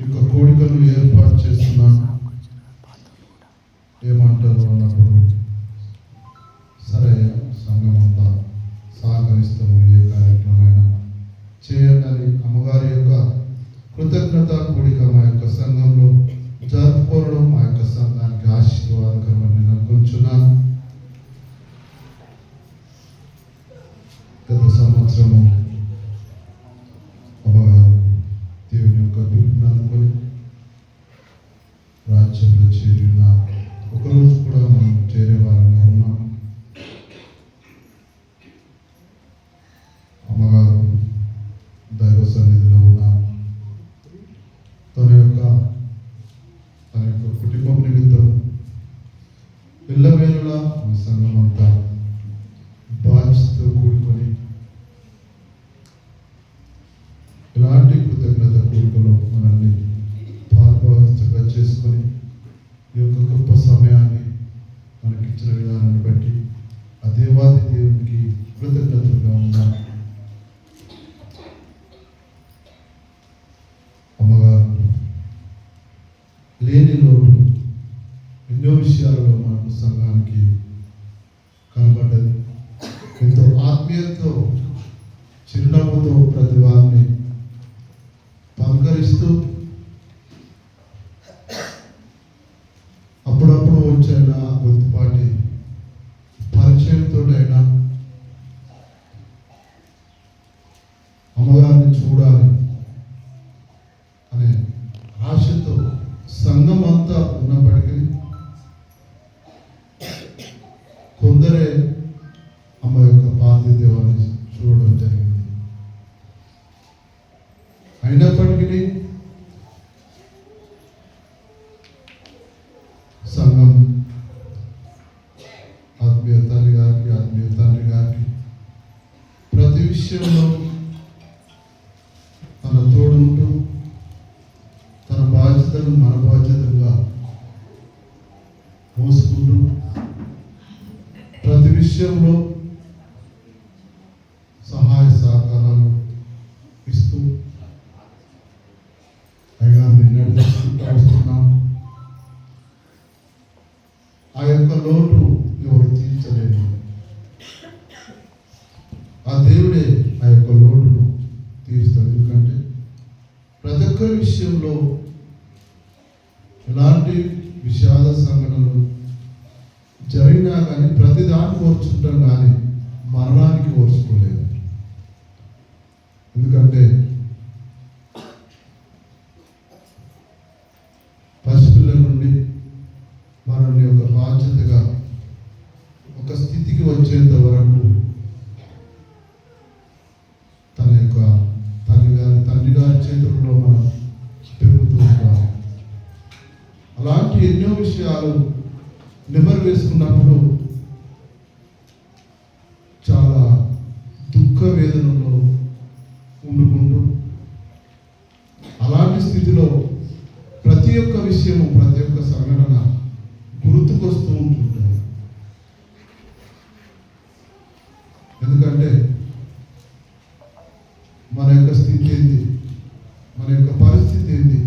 ఈ యొక్క కోడికను ఏర్పాటు చేస్తున్నాను ఏమంటారు అన్నప్పుడు సరే సంఘం అంతా సహకరిస్తాము, ఏ కార్యక్రమమైనా చేయాలని అమ్మగారి యొక్క కృతజ్ఞత కూడిక మా యొక్క సంఘంలో జరుపుకోవడం మా యొక్క సంఘానికి ఆశీర్వాదకరమని నేను అనుకుంటున్నాను. గత సంవత్సరము అమ్మగారు దేవుని యొక్క పిలుపుని అనుకొని రాజ్యంలో చేరి ఉన్నారు. ఒకరోజు కూడా మనం చేరే వారంగా ఉన్నాం. అమ్మగారు దైవ సన్నిధిలో ఉన్నారు. తన యొక్క కుటుంబం నిమిత్తం పిల్లవేళలా మన సంఘం అంతా బాధ్యతతో కూడుకొని ఇలాంటి కృతజ్ఞత కూడికలో మనల్ని పాల్భాగంగా చేసుకొని ఈ యొక్క గొప్ప సమయాన్ని మనకిచ్చిన విధానాన్ని బట్టి ఆ దేవాది దేవునికి కృతజ్ఞతగా ఉన్నాం. అమ్మగారు లేని లోటు ఎన్నో విషయాలలో మనకు సంఘానికి కనబడ్డది. ఎంతో ఆత్మీయతతో చిరునవ్వుతో ప్రతి వారిని పలకరిస్తూ అప్పుడప్పుడు వచ్చైనా కొద్దిపాటి పరిచయంతో అయినా అమ్మగారిని చూడాలి అనే ఆశతో సంఘం అంతా ఉన్నప్పటికీ కొందరే అమ్మ యొక్క పార్థివాన్ని చూడడం జరిగింది. అయినప్పటికీ సంఘం ఆత్మీయ తల్లి గారికి, ఆత్మీయ తండ్రి గారికి ప్రతి విషయంలో తన తోడుంటూ తన బాధ్యతను మన బాధ్యతగా మోసుకుంటూ ప్రతి విషయంలో సహాయ సహకారాలు ఇస్తూ అయ్యగారిని నడిపిస్తూ వస్తున్నాం. ఆ యొక్క లోటు ఎవరు తీర్చలేదు. ఆ దేవుడే ఆ యొక్క లోటును తీరుస్తాడు. ఎందుకంటే ప్రతి ఒక్క విషయంలో ఎలాంటి విషాద సంఘటనలు జరిగినా కానీ ప్రతి దానికి ఓర్చుంటాం, కానీ మరణానికి ఓర్చుకోలేదు. ఎందుకంటే పసిపిల్లల నుండి మనల్ని ఒక బాధ్యతగా ఒక స్థితికి వచ్చేంత వరకు తన యొక్క తండ్రి గారి చేతుల్లో మనం పెరుగుతూ ఉంటాం. అలాంటి ఎన్నో విషయాలు నెమరు వేసుకున్నప్పుడు చాలా దుఃఖ వేదనలో ఉండుకుంటూ అలాంటి స్థితిలో ప్రతి ఒక్క విషయము, ప్రతి ఒక్క సంఘటన గుర్తుకొస్తూ ఉంటుంటారు. ఎందుకంటే మన యొక్క స్థితి ఏంది, మన యొక్క పరిస్థితి ఏంది,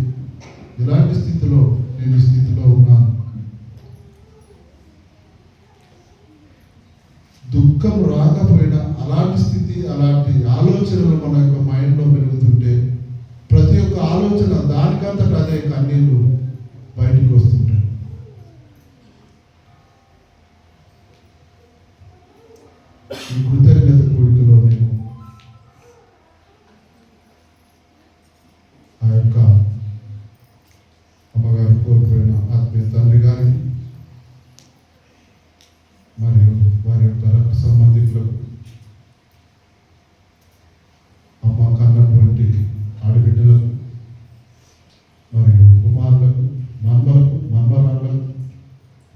ఎలాంటి స్థితిలో నేను ఈ స్థితిలో ఉన్నాను. దుఃఖం రాకపోయినా అలాంటి స్థితి, అలాంటి ఆలోచనలు మన యొక్క మైండ్లో పెరుగుతుంటే ప్రతి ఒక్క ఆలోచన దానికంతటా అదే కన్నీళ్ళు బయటికి వస్తుంటాయి. ఈ కృతజ్ఞత కూడికలో నేను ఆ యొక్క అమ్మగారు కోల్పోయిన ఆత్మీయ తండ్రి గారికి మరియు వారి యొక్క రక్త సంబంధికులకు, అమ్మ కన్నటువంటి ఆడబిడ్డలకు మరియు కుమారులకు, మన్మరాళ్ళకు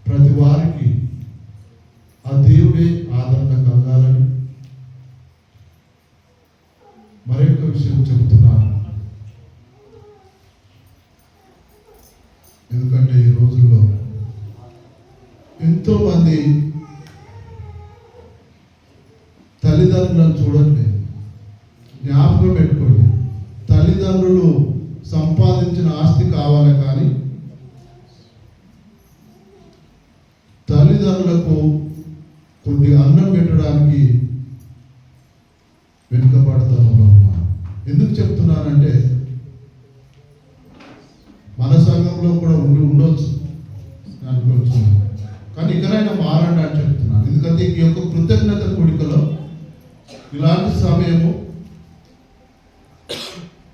ప్రతి వారికి ఆ దేవుడే ఆదరణ కలగాలని మరొక విషయం చెబుతున్నాను. ఎందుకంటే ఈ రోజుల్లో ఎంతో మంది తల్లిదండ్రులను చూడట్లేదు. జ్ఞాపకం పెట్టుకోండి, తల్లిదండ్రులు సంపాదించిన ఆస్తి ఎందుకు చెప్తున్నానంటే మన సంఘంలో కూడా ఉండొచ్చు అనుకోవచ్చు, కానీ ఇకనైనా మారండి అని చెప్తున్నాను. ఎందుకంటే ఈ యొక్క కృతజ్ఞత కూడికలో ఇలాంటి సమయము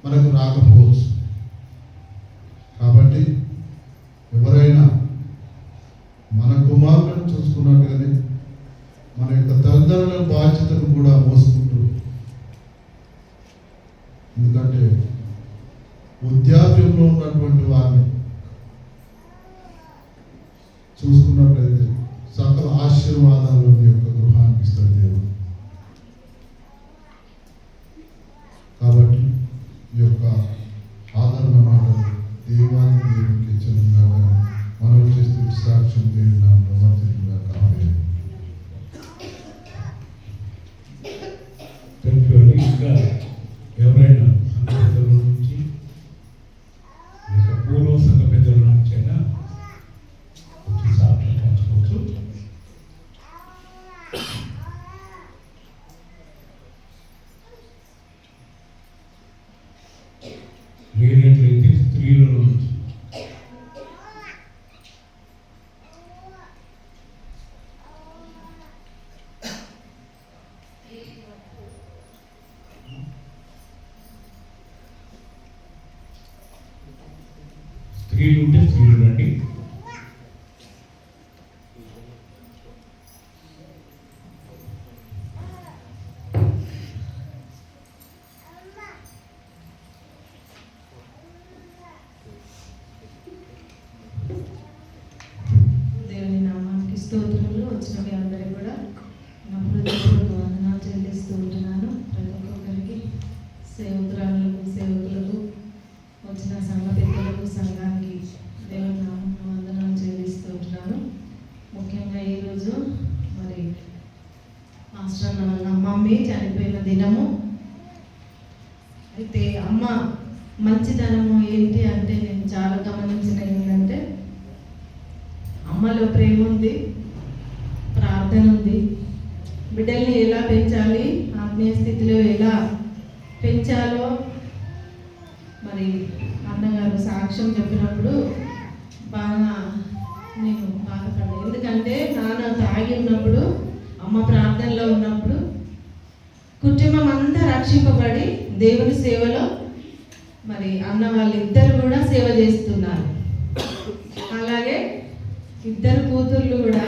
మనకు రాకపోవచ్చు. కాబట్టి ఎవరైనా మన కుమారులను చూసుకున్నట్టుగానే మన యొక్క తల్లిదండ్రుల బాధ్యతను కూడా మోసుకుంటూ, ఎందుకంటే వృద్ధాప్యంలో ఉన్నటువంటి వారిని చూసుకున్నట్లయితే సకల ఆశీర్వాదాలు మీ యొక్క గృహానికి ఇస్తాడు దేవుడు. కాబట్టి ఈ యొక్క ఆదరణ మాటలు దేవునికి చెందిన మనం చేస్తే సాక్ష్యం దేవుని నామములో వర్ధిల్లుగా కావాలి. ఇంకా ఎవరైనా సంఘ పెద్దల నుంచి పూర్వ సంఘ పెద్దల నుంచి అయినా వచ్చి సాక్ష్యం పంచుకోవచ్చు. లేనట్లయితే స్త్రీల నుంచి స్త్రీలు ఉంటే స్త్రీలు రండి. దేవుని నామానికి స్తోత్రములు. వచ్చిన మీ అందరికీ కూడా నా హృదయపూర్వక వందనాలు చెల్లిస్తూ ఉంటున్నాను. ప్రతి ఒక్కొక్కరికి, సేవకురాళ్ళకు, సేవకులకు, వచ్చిన సంఘ పెద్దలకు, సంఘానికి దేవుని నామంలో వందనాలు చెల్లిస్తూ ఉంటున్నాను. ముఖ్యంగా ఈరోజు మరి మాస్టర్ వాళ్ళ మమ్మీ చనిపోయిన దినము. అయితే అమ్మ మంచితనము ఏంటి అంటే నేను చాలా గమనించిన ఏంటంటే అమ్మలో ప్రేమ ఉంది, ప్రార్థన ఉంది. బిడ్డల్ని ఎలా పెంచాలి, ఆత్మీయ స్థితిలో ఎలా పెంచాలో మరి అన్నగారు సాక్ష్యం చెప్పినప్పుడు బాగా నేను బాధపడ్డాను. ఎందుకంటే నాన్న తాగి ఉన్నప్పుడు, అమ్మ ప్రార్థనలో ఉన్నప్పుడు కుటుంబం అంతా రక్షింపబడి దేవుని సేవలో మరి అన్న వాళ్ళిద్దరు కూడా సేవ చేస్తున్నారు. అలాగే ఇద్దరు కూతుర్లు కూడా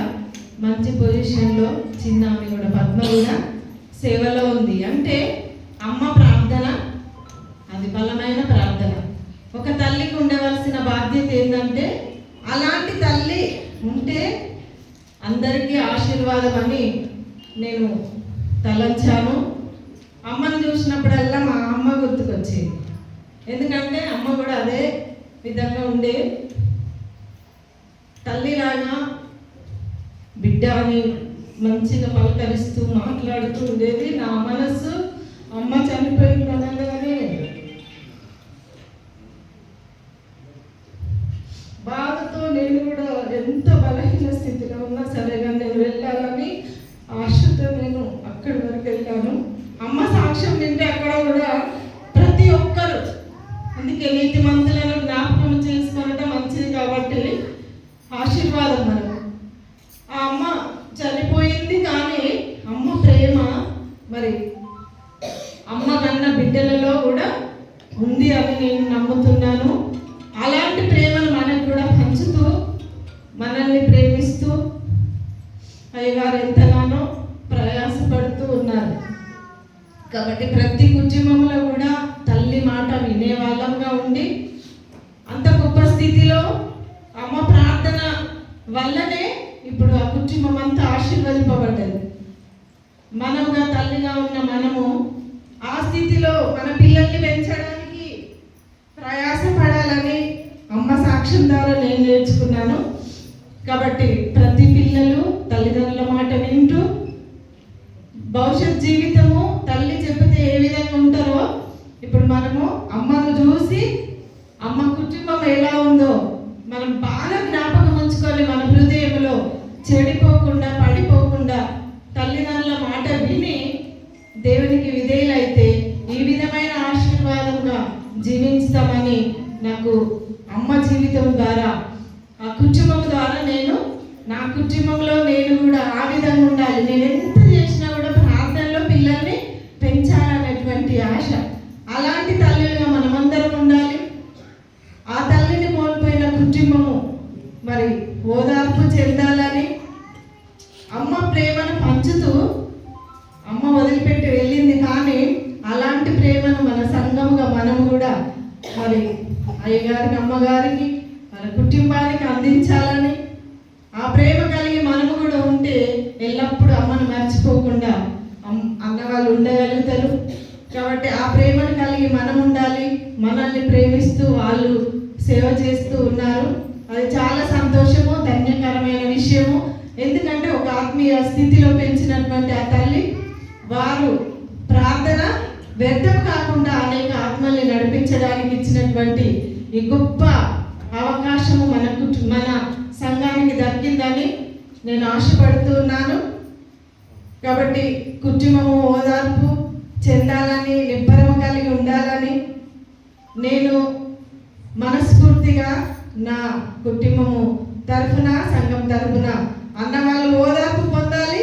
మంచి పొజిషన్లో, చిన్న ఆమె కూడా పద్మ కూడా సేవలో ఉంది. అంటే అమ్మ ప్రార్థన అది బలమైన ప్రార్థన. ఒక తల్లికి ఉండవలసిన బాధ్యత ఏంటంటే అలాంటి తల్లి ఉంటే అందరికీ ఆశీర్వాదం అని నేను తలంచాను. అమ్మను చూసినప్పుడల్లా మా అమ్మ గుర్తుకొచ్చేది. ఎందుకంటే అమ్మ కూడా అదే విధంగా ఉండే తల్లిలాగా బిడ్డ అని మంచిగా పలకరిస్తూ మాట్లాడుతూ ఉండేది. నా మనసు అమ్మ చనిపోయింది అనగానే బాధతో నేను కూడా ఎంత బలహీన స్థితిలో ఉన్నా సరేగా నేను వెళ్ళాలని ఆశతో నేను అక్కడి వరకు వెళ్ళాను. అమ్మ సాక్ష్యం వింటే అక్కడ కూడా ప్రతి ఒక్కరు, అందుకే నీతిమంతులను జ్ఞాపకం చేసుకోవడం మంచిది కాబట్టి ఆశీర్వాదం మనకు. ఆ అమ్మ చనిపోయింది కానీ అమ్మ ప్రేమ మరి అమ్మ కన్న బిడ్డలలో కూడా ఉంది అని నేను నమ్ముతున్నాను. అలాంటి ప్రేమను మనకు కూడా పంచుతూ మనల్ని ప్రేమిస్తూ అయ్యగారు ఎంతగానో ప్రయాసపడుతూ ఉన్నారు. కాబట్టి ప్రతి కుటుంబంలో కూడా తల్లి మాట వినే వాళ్ళంగా ఉండి అంత గొప్ప స్థితిలో అమ్మ ప్రార్థన వల్లనే ఇప్పుడు ఆ కుటుంబం అంతా ఆశీర్వదింపబడ్డది. మనముగా తల్లిగా ఉన్న మనము ఆ స్థితిలో మన పిల్లల్ని పెంచడానికి ప్రయాసపడాలని అమ్మ సాక్ష్యం ద్వారా నేను నేర్చుకున్నాను. కాబట్టి ప్రతి పిల్లలు తల్లిదండ్రుల మాట వింటూ భవిష్యత్ జీవితము తల్లి చెబితే ఏ విధంగా ఉంటారో ఇప్పుడు మనము అమ్మను చూసి అమ్మ కుటుంబం ఎలా ఉందో మనం బాగా జ్ఞాపకం ఉంచుకొని మన హృదయంలో చెడిపోకుండా పడిపోకుండా తల్లిదండ్రుల మాట విని దేవునికి విధేయులైతే ఈ విధమైన ఆశీర్వాదం అందించుతామని నాకు అమ్మ జీవితం ద్వారా, ఆ కుటుంబం ద్వారా నా కుటుంబంలో నేను కూడా ఆ విధంగా ఉండాలి. నేను ఎంత చేసినా కూడా ప్రార్థనలో పిల్లల్ని పెంచాలనేటువంటి ఆశ. అలాంటి తల్లులుగా మనమందరం ఉండాలి. ఆ తల్లిని కోల్పోయిన కుటుంబము మరి ఓదార్పు చెందాలని, అమ్మ ప్రేమను పంచుతూ అమ్మ వదిలిపెట్టి వెళ్ళింది, కానీ అలాంటి ప్రేమను మన సంఘముగా మనము కూడా మరి అయ్యగారికి, అమ్మగారికి, మన కుటుంబానికి అందించాలని, ఆ ప్రేమ కలిగి మనము కూడా ఉంటే ఎల్లప్పుడూ అమ్మను మర్చిపోకుండా అన్నవాళ్ళు ఉండగలుగుతారు. కాబట్టి ఆ ప్రేమను కలిగి మనం ఉండాలి. మనల్ని ప్రేమిస్తూ వాళ్ళు సేవ చేస్తూ ఉన్నారు. అది చాలా సంతోషము, ధన్యకరమైన విషయము. ఎందుకంటే ఒక ఆత్మీయ స్థితిలో పెంచినటువంటి ఆ తల్లి వారు ప్రార్థన వ్యర్థం కాకుండా అనేక ఆత్మల్ని నడిపించడానికి ఇచ్చినటువంటి ఈ గొప్ప అవకాశము మన సంఘానికి దక్కిందని నేను ఆశపడుతూ ఉన్నాను. కాబట్టి కుటుంబము ఓదార్పు చెందాలని, నిబ్బరము కలిగి ఉండాలని నేను మనస్ఫూర్తిగా నా కుటుంబము తరఫున, సంఘం తరఫున అన్నవాళ్ళు ఓదార్పు పొందాలి.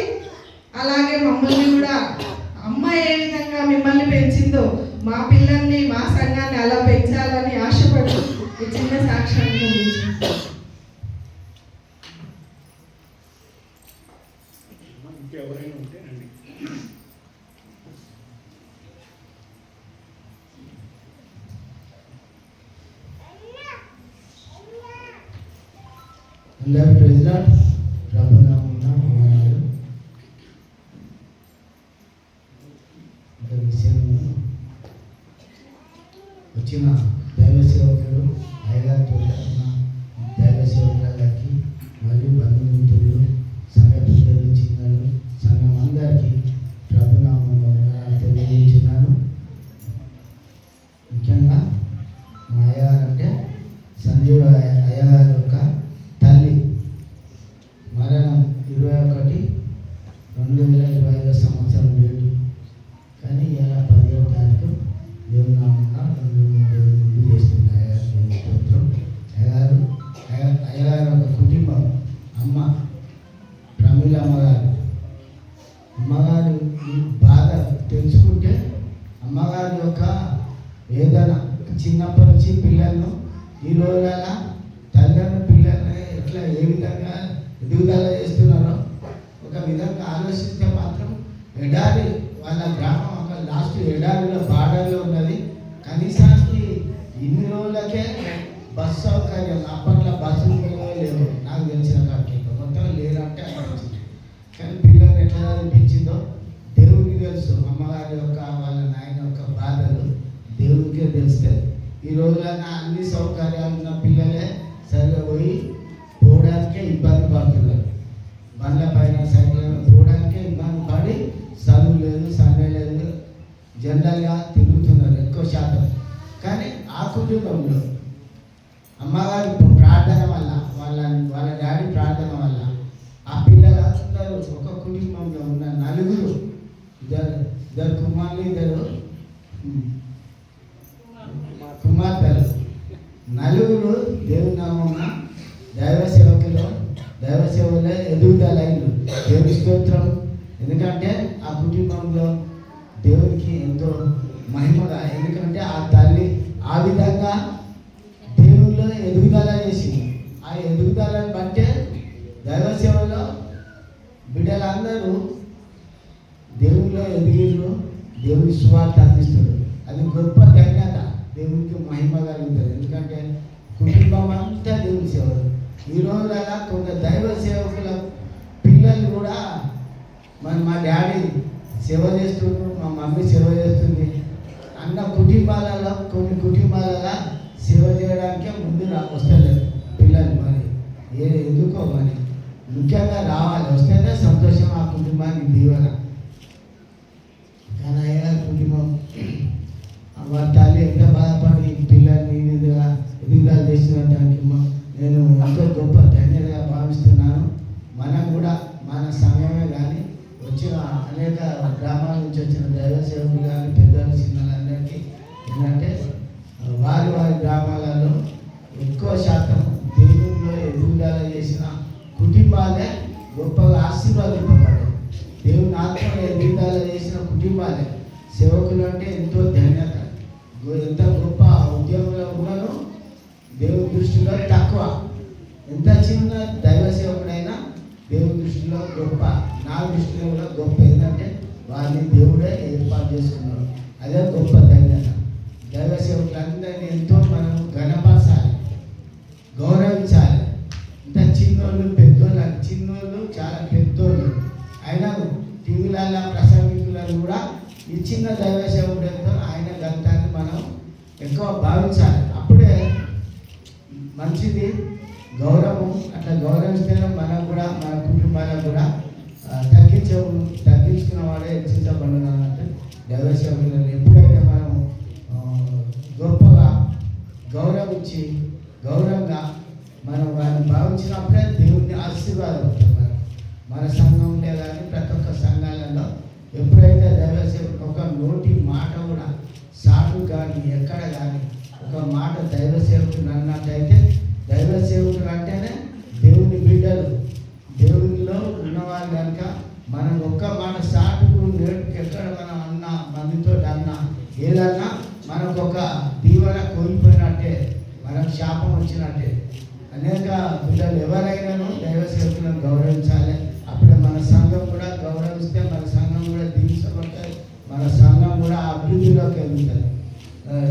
అలాగే మమ్మల్ని కూడా అమ్మ ఏ విధంగా మిమ్మల్ని పెంచిందో మా పిల్లల్ని, మా సంఘాన్ని అలా పెంచాలని ఆశపడి ఈ చిన్న సాక్ష్యాన్ని ముగించుకుంటాను. ఇంకెవరైనా ఉంటే రండి. అందరూ ప్రెసిడెంట్ ప్రభునామమున వందనాలు. ఒక విషయం, వచ్చిన దైవ సేవకులు అయ్యగారితో దైవ సేవకులకి మరియు బంధుమిత్రులు, సంఘ పెద్దలు, చిన్నలు, సంఘం అందరికీ ప్రభునామమున వందనాలు తెలియజేస్తున్నాను. ముఖ్యంగా మా అయ్యగారు అంటే సంజీవ అయ్యగారి యొక్క తల్లి మరణం 21/2025 సంవత్సరం డేటు. కానీ ఇలా 10వ తారీఖు దేవుని నామమున 2-3 రోజులు ముందు చేస్తుంది అయ్యగారు. అయ్యగారు ఒక కుటుంబం, అమ్మ ప్రమీల అమ్మగారు బాధ తెలుసుకుంటే అమ్మగారి యొక్క వేదన, చిన్నప్పటి నుంచి పిల్లలను ఈ రోజుల తల్లిదండ్రులు పిల్లల్ని ఎట్లా ఏ విధంగా ఎదుగుదల చేస్తున్నారో ఒక విధంగా ఆలోచిస్తే మాత్రం ఎడారి, వాళ్ళ గ్రామం ఒక లాస్ట్ ఎడారిలో బార్డర్లో ఉన్నది. కనీసానికి ఇన్ని రోజులకే బస్సు సౌకర్యం, అప్పట్లో బస్సులు లేవు నాకు తెలిసిన కాకి మొత్తం లేదంటే అనిపించింది. కానీ పిల్లల్ని ఎట్లా చదివించిందో దేవునికి తెలుసు. అమ్మగారి యొక్క వాళ్ళ నాయన యొక్క బాధలు దేవునికే తెలుస్తుంది. ఈ రోజులైనా అన్ని సౌకర్యాలు ఉన్న పిల్లలే సరిగా పోవడానికే ఇబ్బంది పడుతున్నారు. బండ్ల పైన సైకిల్ పోవడానికే ఇబ్బంది పడి చదువు లేదు, సండే లేదు, జనరల్గా తిరుగుతున్నారు ఎక్కువ శాతం. కానీ ఆ కుటుంబంలో అమ్మగారి ప్రార్థన వల్ల, వాళ్ళ డాడీ ప్రార్థన వల్ల ఆ పిల్లలందరూ ఒక కుటుంబంలో ఉన్న నలుగురు, ఇద్దరు కుమారులు, ఇద్దరు కుమార్తెలు, నలుగురు దేవుని నామమున దైవ సేవలో ఎదుగుదలైన దేవుని స్తోత్రం. ఎందుకంటే ఆ కుటుంబంలో దేవునికి ఎంతో మహిమగా, ఎందుకంటే ఆ తల్లి ఆ విధంగా దేవుల్లో ఎదుగుదల చేసింది. ఆ ఎదుగుదలను బట్టే దైవ సేవలో బిడ్డలందరూ దేవుల్లో ఎదిగిరు, దేవుని సువార్త అందిస్తారు. అది గొప్ప ధన్యత, దేవునికి మహిమ కలుగుతుంది. ఎందుకంటే కుటుంబం అంతా దేవుని సేవలు. ఈ రోజులలో కొంత దైవ సేవకుల పిల్లలు కూడా మా డాడీ సేవ చేస్తున్నారు, మా మమ్మీ సేవ చేస్తుంది అన్న కుటుంబాలలో, కొన్ని కుటుంబాలలో సేవ చేయడానికే ముందు వస్తలేదు పిల్లలు. మరి ఎందుకో మరి ముఖ్యంగా రావాలి, వస్తేనే సంతోషం ఆ కుటుంబానికి దీవెన. కానీ అయ్యగారి కుటుంబం వారి తల్లి ఎంత బాధపడి పిల్లల్ని ఎదుగుదల చేస్తున్నదానికి నేను ఎంతో గొప్ప ధన్యతగా భావిస్తున్నాను. మనం కూడా మన సమయమే కానీ వచ్చిన అనేక గ్రామాల నుంచి వచ్చిన దైవ సేవకులు కానీ పెద్దలు, చిన్నలందరికీ ఏంటంటే వారి పేదవారి గ్రామాలలో ఎక్కువ శాతం దేవునిలో ఎదుగుదల చేసిన కుటుంబాలే గొప్పగా ఆశీర్వాదింపబడ్డాయి. దేవుని ఆత్మ ఎదుగుదల చేసిన కుటుంబాలే. సేవకులు అంటే ఎంతో ధన్యత. ఎంత గొప్ప ఉద్యోగంలో కూడాను దేవుని దృష్టిలో తక్కువ. ఎంత చిన్న దైవ సేవకుడైనా దేవుని దృష్టిలో గొప్ప. నా దృష్టిలో కూడా గొప్ప. ఏంటంటే వారిని దేవుడే ఏర్పాటు చేసుకున్నాడు. అదే గొప్ప ధన్యత. దైవ సేవకులందరినీ ఎంతో మనం ఘనపరచాలి, గౌరవించాలి. ఇంత చిన్నోళ్ళు పెద్దోళ్ళు, చిన్నోళ్ళు చాలా పెద్దోళ్ళు అయినా టీవీలలో ప్రసంగికులను కూడా ఈ చిన్న దైవ సేవకుడితో ఆయన గంతాన్ని మనం ఎక్కువ భావించాలి. అప్పుడే మంచిది, గౌరవం. అట్లా గౌరవిస్తేనే మనం కూడా మన కుటుంబాలకు కూడా తగ్గించుకున్న వాడే హెచ్చించబడినట్టు దైవ సేవకులను ఎప్పుడైతే మనం గొప్పగా గౌరవించి గౌరవంగా మనం వారిని భావించినప్పుడే దేవుడిని ఆశీర్వాదపడుతున్నారు. మన సంఘంలో కానీ ప్రతి ఒక్క సంఘాలలో ఎప్పుడైతే దైవ సేవకుడు ఒక నోటి మాట కూడా సాటు కానీ ఎక్కడ కానీ ఒక మాట దైవ సేవకుడు అన్నట్టయితే, దైవ సేవకుడు అంటేనే దేవుని బిడ్డలు, దేవునిలో ఉన్నవారు కనుక మనం ఒక్క మాట సాటుకు నేటికి ఎక్కడ మనం అన్నా, మందితో అన్నా, ఏదన్నా మనకు ఒక దీవెన కోల్పోయినట్టే, మనకు శాపం వచ్చినట్టే. అనేక బిడ్డలు ఎవరైనాను దైవ సేవకులను గౌరవించాలి. అప్పుడే మన సంఘం కూడా గౌరవిస్తే మన సంఘం కూడా దీవించబడుతుంది, మన సంఘం కూడా అభివృద్ధిలోకి వెళ్తుంది.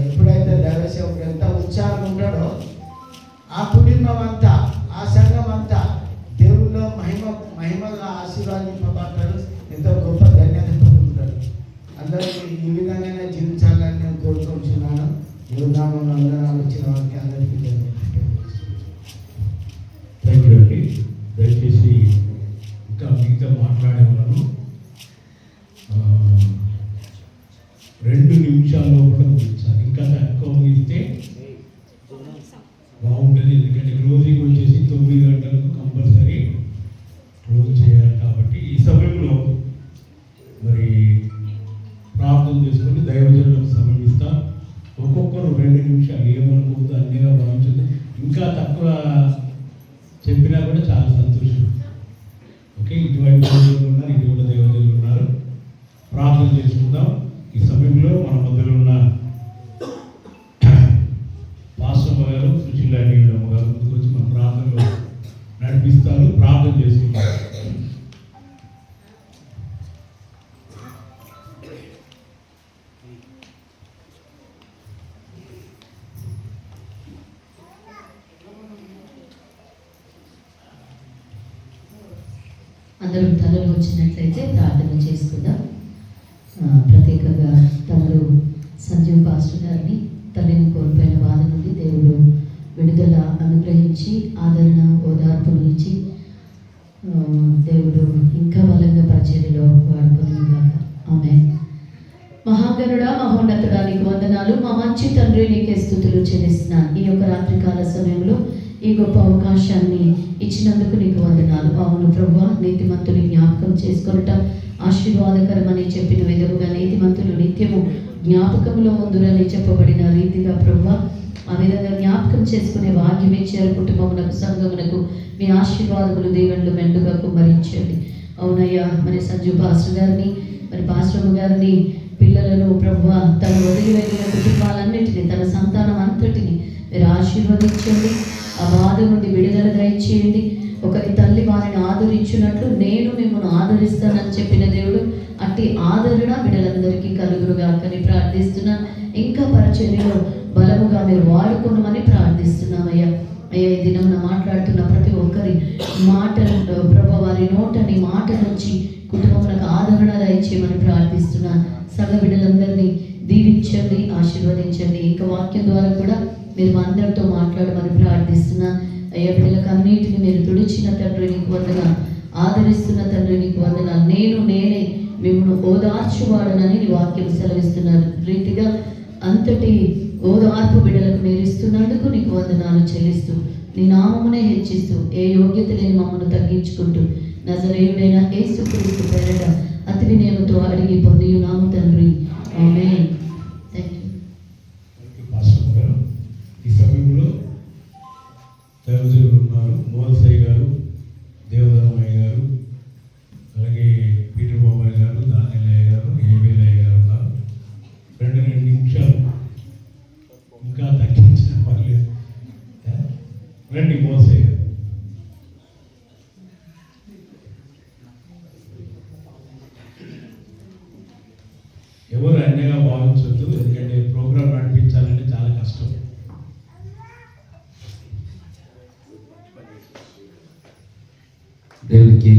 ఎప్పుడైతే దైవ సేవకుడు ఎంత ఉత్సాహం ఉంటాడో ఆ కుటుంబం అంతా, ఆ సంఘం అంతా దేవుల్లో మహిమగా ఆశీర్వాదింపబడతారు. ఎంతో గొప్ప ధన్యత పొందుతారు. అందరికీ ఈ విధంగానే జీవించాలని నేను కోరుకుంటున్నాను. దేవునామం అందరం వచ్చిన వారికి అందరికీ థ్యాంక్ యూ అండి. దయచేసి ఇంకా మిగతా మాట్లాడేవాళ్ళను 2 నిమిషాల్లో కూడా ముగించాలి. ఇంకా తక్కువ ముగిస్తే బాగుంటుంది. ఎందుకంటే క్లోజింగ్ వచ్చేసి 9 గంటలకు కంపల్సరీ క్లోజ్ చేయాలి. కాబట్టి ఈ సమయంలో మరి ప్రార్థన చేసుకొని దైవజనులకు సమర్పిస్తాం. ఒక్కొక్కరు 2 నిమిషాలు, ఏమనుకోవద్దు, అన్నిగా భావించండి. ఇంకా తక్కువ చెప్పినా కూడా చాలా సంతోషం. ఓకే, ఇటువంటి దైవజనులు ఉన్నారు, ఇటువంటి దైవజనులు ఉన్నారు. ప్రార్థన చేసుకుందాం. ఈ సమయంలో మన మధ్యలో ఉన్న పాస్టర్ గారు, సుశీల అమ్మ గారు ముందుకు వచ్చి మన ప్రార్థనలో నడిపిస్తారు. ప్రార్థన చేసుకుంటారు. అందరం తలలో వచ్చినట్లయితే ప్రార్థన చేసుకుందాం. ప్రత్యేకంగా తమరు సంజీవ్ పాస్టర్ గారిని తల్లిని కోల్పోయిన బాధ నుండి దేవుడు విడుదల అనుగ్రహించి ఆదరణ ఓదార్పును ఇచ్చి దేవుడు ఇంకా బలంగా పరిచర్యలో వాడుకునేగాక. ఆమేన్. మహాగణుడా, మహోన్నతుడా, నీకు వందనాలు. మా మంచి తండ్రి, నీకే స్తుతులు చెల్లిస్తున్నాను. ఈ యొక్క రాత్రికాల సమయంలో ఈ గొప్ప అవకాశాన్ని ఇచ్చినందుకు నీకు వందనాలు. అవును ప్రభువా, నీతిమంతుని జ్ఞాపకం చేసుకొనటం ఆశీర్వాదకరమని చెప్పిన విధముగా నీతిమంతులు నిత్యము జ్ఞాపకంలో ఉందురని చెప్పబడిన రీతిగా ప్రభువా, ఆ విధంగా జ్ఞాపకం చేసుకునే భాగ్యం ఇచ్చారు. కుటుంబమునకు, సంఘమునకు మీ ఆశీర్వాదములు, దీవెనలు మెండుగా కుమ్మరించండి. అవునయ్యా, మరి సంజు పాస్టర్ గారిని, మరి పాస్టర్ గారిని, పిల్లలను ప్రభువా, తన వదిలి వెళ్ళిన కుటుంబాలన్నిటినీ, తన సంతానం అంతటిని మీరు ఆశీర్వదించండి. ఆ బాధ నుండి విడుదల దయచేయండి. ఒకరి తల్లి వారిని ఆదరించినట్లు నేను మిమ్మల్ని ఆదరిస్తానని చెప్పిన దేవుడు అట్టి ఆదరణ బిడ్డలందరికీ కలుగురుగాకని ప్రార్థిస్తున్నాను. ఇంకా పరిచర్యలో బలముగా మీరు వాడుకోనమని ప్రార్థిస్తున్నామయ్యా. అయ్యా, ఈ దినమున మాట్లాడుతున్న ప్రతి ఒక్కరి మాటలు ప్రభు, వారి నోటని మాట నుంచి కుటుంబములకు ఆదరణ దయచేయమని ప్రార్థిస్తున్నాను. సగ బిడ్డలందరినీ దీవించండి, ఆశీర్వదించండి. ఇంకా వాక్యం ద్వారా కూడా మీరు మా అందరితో మాట్లాడమని ప్రార్థిస్తున్నాను. అయ్యా, బిడ్డలకు అన్నిటిని మీరు తుడిచిన తండ్రి నీకు వందనాలు, ఆదరిస్తున్న తండ్రి నీకు వందనాలు. నేనే మిమ్మల్ని ఓదార్చువాడనని నీ వాక్యం సెలవిస్తున్నారు రీతిగా అంతటి ఓదార్పు బిడ్డలకు మీరు ఇస్తున్నందుకు నీకు వందనాలు చెల్లిస్తూ, నీ నామమునే హెచ్చిస్తూ, ఏ యోగ్యత లేని మమ్మల్ని తగ్గించుకుంటూ నజరేయుడైన యేసుక్రీస్తు పేరట అతి వినయముతో అడిగి పొందియున్నాము తండ్రి. ఆమేన్. థాంక్యూ. పాస్టర్ గారు దైవజనులు ఉన్నారు. మోసయ్య గారు, దేవధర్మయ్య గారు, అలాగే పీటర్ బాబాయ్ గారు, దానిలయ్య గారు, ఏబీలయ్య గారు ఉన్నారు. 2 నిమిషాలు ఇంకా తగ్గించిన పర్లేదు. రండి మోసయ్య గారు. ఎవరు అన్యగా భావించవద్దు, ఎందుకంటే ప్రోగ్రాం నడిపించాలంటే చాలా కష్టం. దేవునికి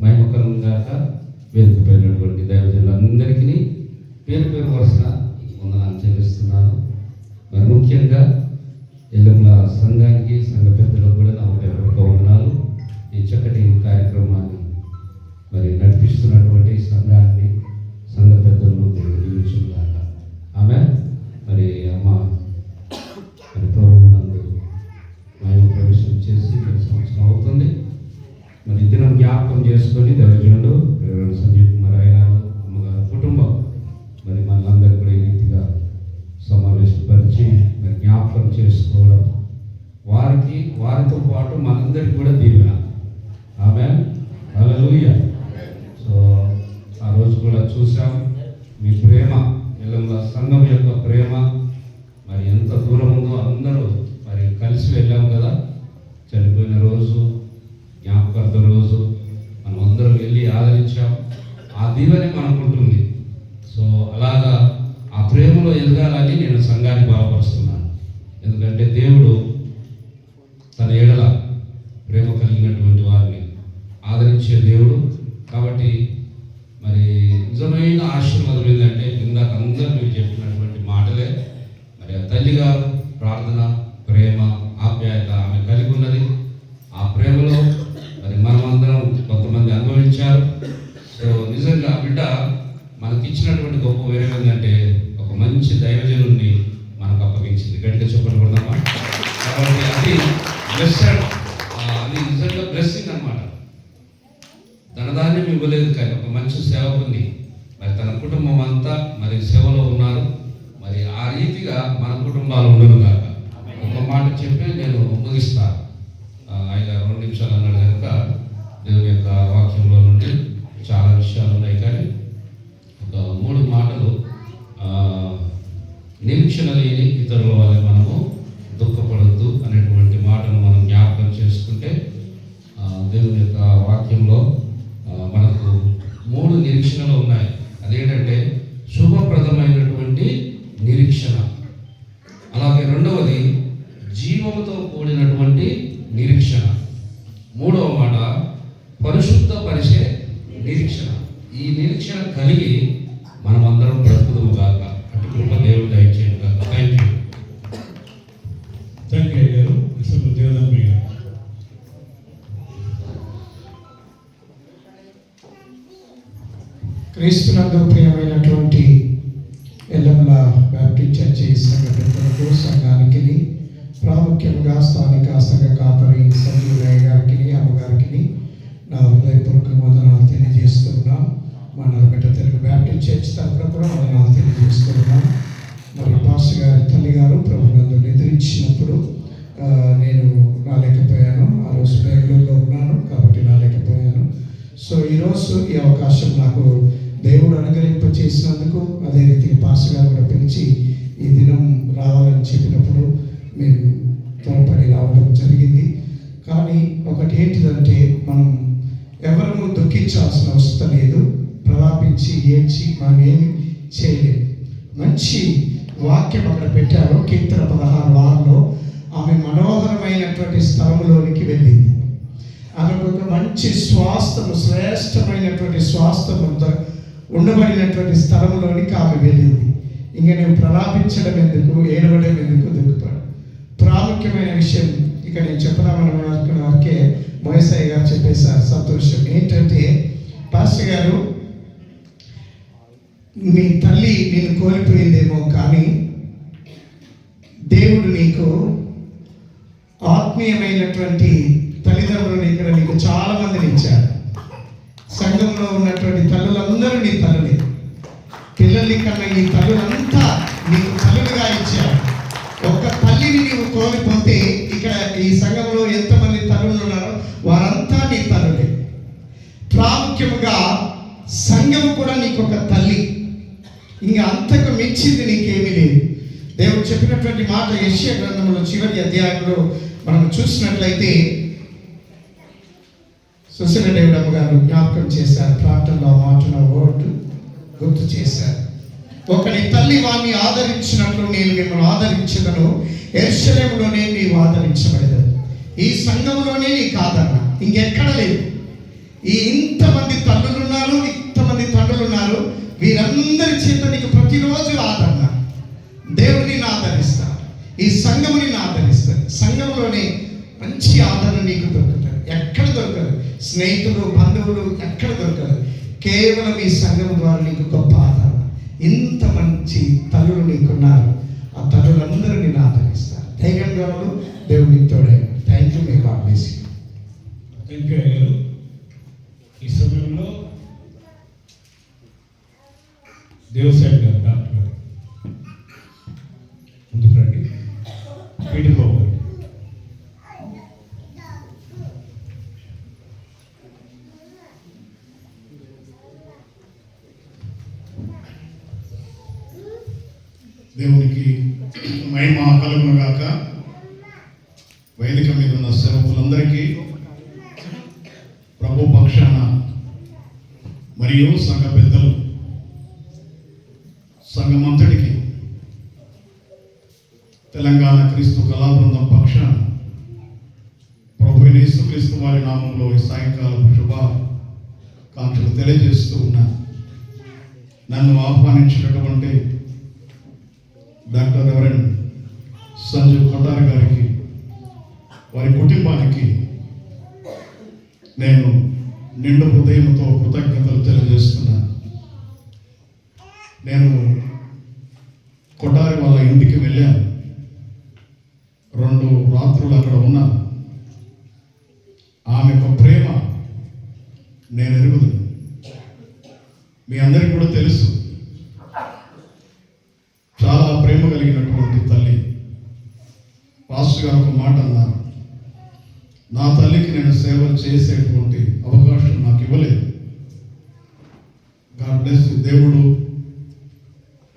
మహిమకరంగా వేదికపైనటువంటి దైవజనులందరికీ పేరు పేరు వరుస వందనాలు చెల్లిస్తున్నాను. మరి ముఖ్యంగా ఎల్లుంల సంఘానికి, సంఘ పెద్దలకు కూడా నా హృదయపూర్వక వందనాలు. ఈ చక్కటి కార్యక్రమాన్ని మరి నడిపిస్తున్నటువంటి సంఘాన్ని, సంఘ పెద్దలను దేవుడు దీవించుగాక. ఆమె మరి అమ్మ మరి ప్రభువు నందు మహిమ ప్రవేశం చేసి 10 సంవత్సరం అవుతుంది. మరి దినం జ్ఞాపకం చేసుకొని దైవజనుడు సంజీవ్ కుమార్ గారు, అమ్మగారు, కుటుంబం మరి మనందరూ కూడా ఈ రీతిగా సమావేశపరిచి మరి జ్ఞాపకం చేసుకోవడం, వారితో పాటు మనందరికీ కూడా దీవెన. ఆమేన్, హల్లెలూయా. సో ఆ రోజు కూడా చూసాం మీ ప్రేమ, ఎల్లంల సంఘం యొక్క ప్రేమ మరి ఎంత దూరం ఉందో అందరూ మరి కలిసి వెళ్ళాం కదా. చనిపోయిన రోజు, జ్ఞాపకార్థ రోజు మనం అందరం వెళ్ళి ఆదరించాం. ఆ దీవెనే మనకు ఉంటుంది. సో అలాగా ఆ ప్రేమలో ఎదగాలని నేను సంఘాన్ని బలపరుస్తున్నాను. ఎందుకంటే దేవుడు తన ఎడల ప్రేమ కలిగినటువంటి వారిని ఆదరించే దేవుడు. కాబట్టి మరి నిజమైన ఆశీర్వాదం ఏంటంటే ఇందాక అందరూ మీరు చెప్పినటువంటి మాటలే. మరి ఆ తల్లిగారు ప్రార్థన, ప్రేమ, ఆప్యాయత ఆమె కలిగి ఉన్నది. ఆ ప్రేమలో మరి మనమందరం కొంతమంది అనుభవించారు. సో నిజంగా బిడ్డ మనకిచ్చినటువంటి గొప్ప విషయం ఏంటంటే ఒక మంచి దైవజనుడిని మనకు అప్పగించింది. గట్టిగా చెప్పని కొడదామా? కాబట్టి అది బ్లెస్సెడ్, అది నిజంగా బ్లెస్సింగ్ అన్నమాట. ధనధాన్యం ఇవ్వలేదు కానీ ఒక మంచి సేవకుని మరి తన కుటుంబం అంతా మరి సేవలో ఉన్నారు. మరి ఆ రీతిగా మన కుటుంబాలు ఉండను కాక ఒక మాట చెప్పి నేను ముగిస్తాను. ఆయన 2 నిమిషాలు అన్నాడు కనుక దేవుని యొక్క వాక్యంలో నుండి చాలా విషయాలు ఉన్నాయి, కానీ ఒక 3 మాటలు. నిరీక్షణ లేని ఇతరుల వల్ల మనము దుఃఖపడద్దు అనేటువంటి మాటను మనం జ్ఞాపకం చేసుకుంటే దేవుని యొక్క వాక్యంలో మనకు 3 నిరీక్షణలు ఉన్నాయి. అదేంటంటే శుభప్రదమైనటువంటి నిరీక్షణ, అలాగే రెండవది జీవముతో కూడినటువంటి నిరీక్షణ, మూడవ మాట పరిశుద్ధపరిచే నిరీక్షణ. ఈ నిరీక్షణ కలిగి మనమందరం బ్రతుకుదుము గాక. అటు కృప దేవుడు దయచేయండి గాక. Thank you. థ్యాంక్ యూ గారు. ఇసపు దేవధర్మయ్య గారు. క్రీస్తునందు ప్రియమైనటువంటి ఎల్లంల బ్యాప్టిస్ట్ చర్చి సంఘ పెద్దలకు, సంఘానికి, ప్రాముఖ్యంగా స్థానిక సంఘ కాపరి సంజీవయ్య గారికి, అమ్మగారికి నా హృదయపూర్వక వందనాలు తెలియజేస్తున్నాం. మా నల్గొండ తెలుగు బ్యాప్టిస్ట్ చర్చ్ తరఫున కూడా వందనాలు తెలియజేస్తున్నాం. మరి పాస్టర్ గారి తల్లి గారు ప్రభునందు నిద్రించినప్పుడు నేను రాలేకపోయాను. ఆ రోజు బెంగళూరులో ఉన్నాను కాబట్టి రాలేకపోయాను. సో ఈరోజు ఈ అవకాశం నాకు దేవుడు అనుగ్రహింప చేసినందుకు, అదే రీతిగా పాస్టర్ గారు కూడా పిలిచి ఈ దినం రావాలని చెప్పినప్పుడు మేము త్వరపడి రావడం జరిగింది. కానీ ఒకటి ఏంటిదంటే మనం ఎవరము దుఃఖించాల్సిన అవసరం లేదు, ప్రలాపించి ఏడ్చి మనం ఏమి చేయలేము. మంచి వాక్యం అక్కడ పెట్టారు. కీర్తన 16:6లో ఆమె మనోహరమైనటువంటి స్థలంలోనికి వెళ్ళింది. ఆమెకు ఒక మంచి స్వాస్థము, శ్రేష్టమైనటువంటి స్వాస్థము ఉండబడినటువంటి స్థలంలోనికి ఆమె వెళ్ళింది. ఇంకా నువ్వు ప్రలాపించడం ఎందుకు, ఏడవడం ఎందుకు, దుఃఖపడు. ప్రాముఖ్యమైన విషయం ఇక నేను చెప్పదామని అనుకున్న వరకే మోసయ్య గారు చెప్పేశారు. సంతోషం ఏంటంటే, పాస్టర్ గారు మీ తల్లి నేను కోల్పోయిందేమో, కానీ దేవుడు నీకు ఆత్మీయమైనటువంటి తల్లిదండ్రులను ఇక్కడ నీకు చాలా మందిని ఇచ్చాడు. సంఘంలో ఉన్నటువంటి తల్లులందరూ నీ తల్లులే. పిల్లల్ని కన్నా ఈ తల్లులంతా నీకు తల్లులుగా ఇచ్చారు. ఒక్క తల్లిని నీవు కోల్పోతే ఇక్కడ ఈ సంఘంలో ఇంకా అంతకు మించింది నీకేమీ లేదు. దేవుడు చెప్పినటువంటి మాట యెషయా గ్రంథంలో చివరి అధ్యాయంలో మనం చూసినట్లయితే సుశీల దేవుడమ్మ గారు జ్ఞాపకం చేశారు. ప్రార్థనలో మాటను ఓటు గుర్తు చేశారు. ఒకని తల్లి వాణ్ణి ఆదరించినట్లు నేను మిమ్మల్ని ఆదరించదను, యెరూషలేములోనే నీవు ఆదరించబడదు. ఈ సంఘంలోనే నీకు ఆదరణ ఇంకెక్కడ లేదు. ఇంతమంది తల్లులు ఉన్నారు, ఇంతమంది తండ్రులు ఉన్నారు, వీరందరి చేత నీకు ప్రతిరోజు ఆదరణ. దేవుడు నిన్ను ఆదరిస్తాడు, ఈ సంఘము నిన్ను ఆదరిస్తాడు. సంఘంలోనే మంచి ఆదరణ నీకు దొరుకుతుంది. ఎక్కడ దొరకదు, స్నేహితులు బంధువులు ఎక్కడ దొరకదు. కేవలం ఈ సంఘం ద్వారా నీకు గొప్ప ఆదరణ. ఇంత మంచి తల్లులు నీకున్నారు, ఆ తల్లులందరూ నిన్ను ఆదరిస్తారు. ధైర్యంగా దేవుడు నీకు తోడే. Thank you. May God bless you. Thank you అయ్యగారు. ఈ సమయంలో దేవసాయి గారు, డాక్టర్ గారు ముందుకు రండి. పీటర్ బాబు గారు. దేవునికి మహిమ కలుగును గాక. వేదిక మీద ఉన్న సేవకులందరికీ ప్రభు పక్షాన మరియు సంఘ పెద్దలు, సంఘమంతటికి తెలంగాణ క్రీస్తు కళాబృందం పక్షాన ప్రభు యేసుక్రీస్తు వారి నామంలో ఈ సాయంకాలం శుభాకాంక్షలు తెలియజేస్తూ ఉన్నాను. నన్ను ఆహ్వానించినటువంటి డాక్టర్ రెవరెండ్ సంజీవ్ కొటారి గారికి, వారి కుటుంబానికి నేను నిండు హృదయంతో కృతజ్ఞతలు తెలియజేస్తున్నాను. నేను కొటారి వాళ్ళ ఇంటికి వెళ్ళాను. 2 రాత్రులు అక్కడ ఉన్నాను. ఆమె యొక్క ప్రేమ నేను ఎరుగుదు. మీ అందరికీ కూడా తెలుసు, చాలా ప్రేమ కలిగినటువంటి తల్లి. పాస్టర్ గారు ఒక మాట అన్నారు, నా తల్లికి నేను సేవలు చేసేటువంటి అవకాశం నాకు ఇవ్వలేదు. God bless. దేవుడు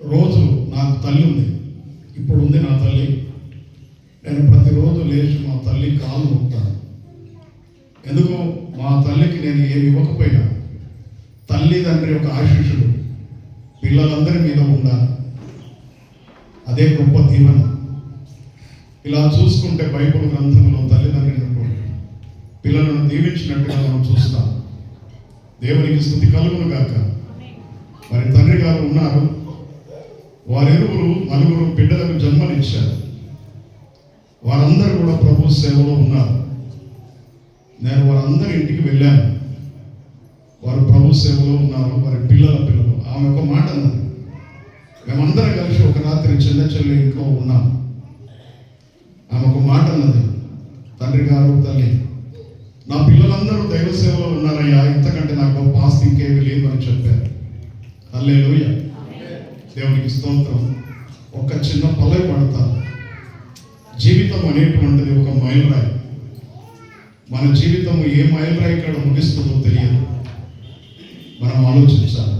రోజు నాకు తల్లి ఉంది, ఇప్పుడు ఉంది నా తల్లి. నేను ప్రతిరోజు లేచి మా తల్లి కాలు నొక్కుతాను. ఎందుకు? మా తల్లికి నేను ఏమి ఇవ్వకపోయినా తల్లిదండ్రి యొక్క ఆశీస్సులు పిల్లలందరి మీద ఉండాలి. అదే గొప్ప దీవెన. ఇలా చూసుకుంటే బైబిల్ గ్రంథంలో తల్లిదండ్రులను పిల్లలను దీవించినట్టుగా మనం చూస్తాం. దేవునికి స్తుతి కలుగును గాక. మరి తండ్రి గారు ఉన్నారు, వారిరువురు 4 బిడ్డలకు జన్మనిచ్చారు. వారందరూ కూడా ప్రభు సేవలో ఉన్నారు. నేను వారందరి ఇంటికి వెళ్ళాను. వారు ప్రభు సేవలో ఉన్నారు, వారి పిల్లలు. ఆమె ఒక మాట అన్నది, మేమందరం కలిసి ఒక రాత్రి చిన్న చెల్లి ఇంట్లో ఉన్నాం. ఆమె ఒక మాట అన్నది, తండ్రి గారు, తల్లి, నా పిల్లలందరూ దైవ సేవలో ఉన్నారయ్యా, ఇంతకంటే నాకు గొప్ప ఆస్తి ఇంకేమీ లేదు అని చెప్పారు. హల్లెలూయా, దేవునికి స్తోత్రం. ఒక చిన్న పల్లవి పడతారు. జీవితం అనేటువంటిది ఒక మైలురాయి. మన జీవితం ఏ మైలురాయి ఇక్కడ ముగిస్తుందో తెలియదు. మనం ఆలోచించాలి.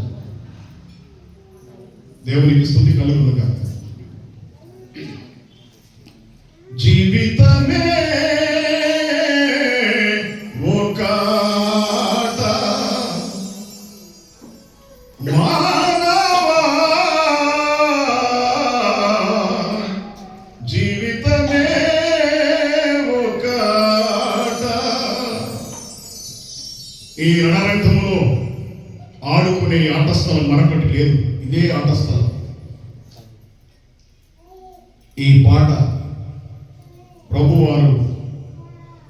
దేవునికి స్తుతి కలుగును గాక. జీవితమే ఒక మానవా, జీవితమే ఒక ఈ రణరంగంలో ఆడుకునే ఆట స్థలం మరొకటి లేదు. ఇదే ఆట స్థలం. ఈ పాట ప్రభువారు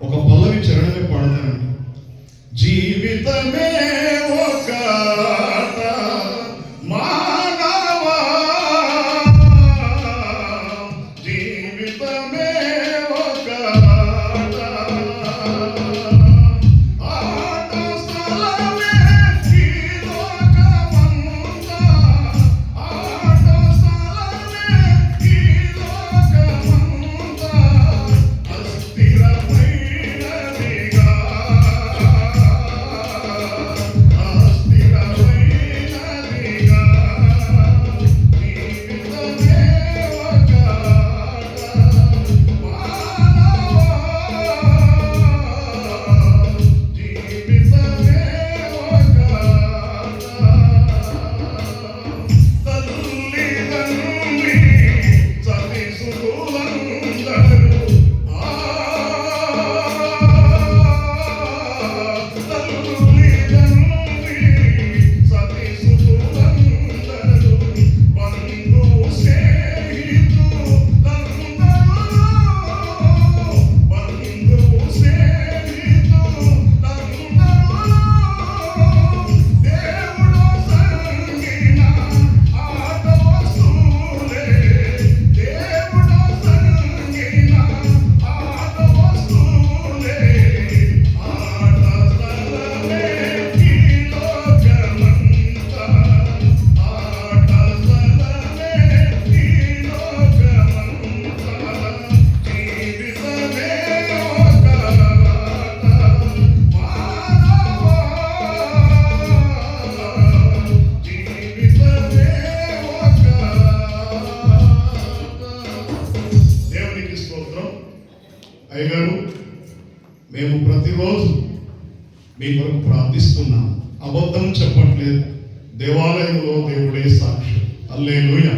ఒక పల్లవి చరణమే పాడతారండి. జీవితమే ఒక ఆట మానవా, జీవితమే ఒక ఆట, ఆట స్థలమే ఈ లోకమంతా, ఆట స్థలమే ఈ లోకమంతా, అయ్యగారు మేము ప్రతిరోజు మీ కొరకు ప్రార్థిస్తున్నాం, అబద్ధం చెప్పట్లేదు, దేవాలయంలో దేవుడే సాక్షి. హల్లెలూయా.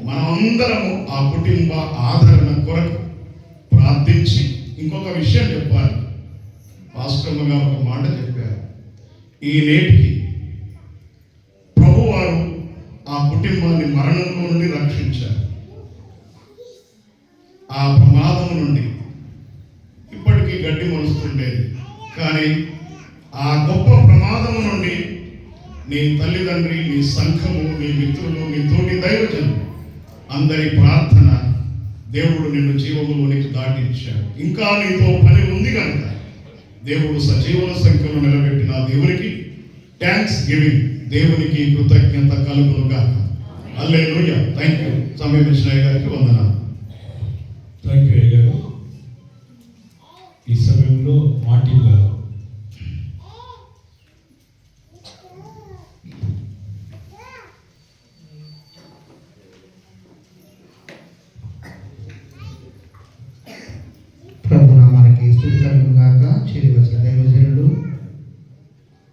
మనమందరము ఆ కుటుంబ ఆదరణ కొరకు ప్రార్థించి, ఇంకొక విషయం చెప్పాలి. పాస్టమ్మ గారు ఒక మాట చెప్పారు. ఈ నేటికి ప్రభువారు ఆ కుటుంబాన్ని మరణంలో నుండి రక్షించారు. ఆ ప్రమాదం నుండి ఇప్పటికీ గడ్డి మొలుస్తుండేది, కానీ ఆ గొప్ప ప్రమాదం నుండి నీ తల్లిదండ్రి, నీ సంఘము, నీ మిత్రులు, నీ తోటి దైవజనులు అందరి ప్రార్థన దేవుడు నిన్ను జీవములోనికి దాటించాడు. ఇంకా నీతో పని ఉంది కనుక దేవుడు సజీవుల సంఖ్యలో నిలబెట్టిన దేవునికి థ్యాంక్స్ గివింగ్, దేవునికి కృతజ్ఞత కలుగునుగా. హల్లెలూయా. Thank you. సమయం ఇచ్చిన గారికి వందనాలు. థ్యాంక్ యూ అయ్యగారు. ఈ సమయంలో మార్టిన్ గారు. ప్రభునామానికి స్తుతి కలుగును గాక. చేరి వచ్చిన దైవజనులు,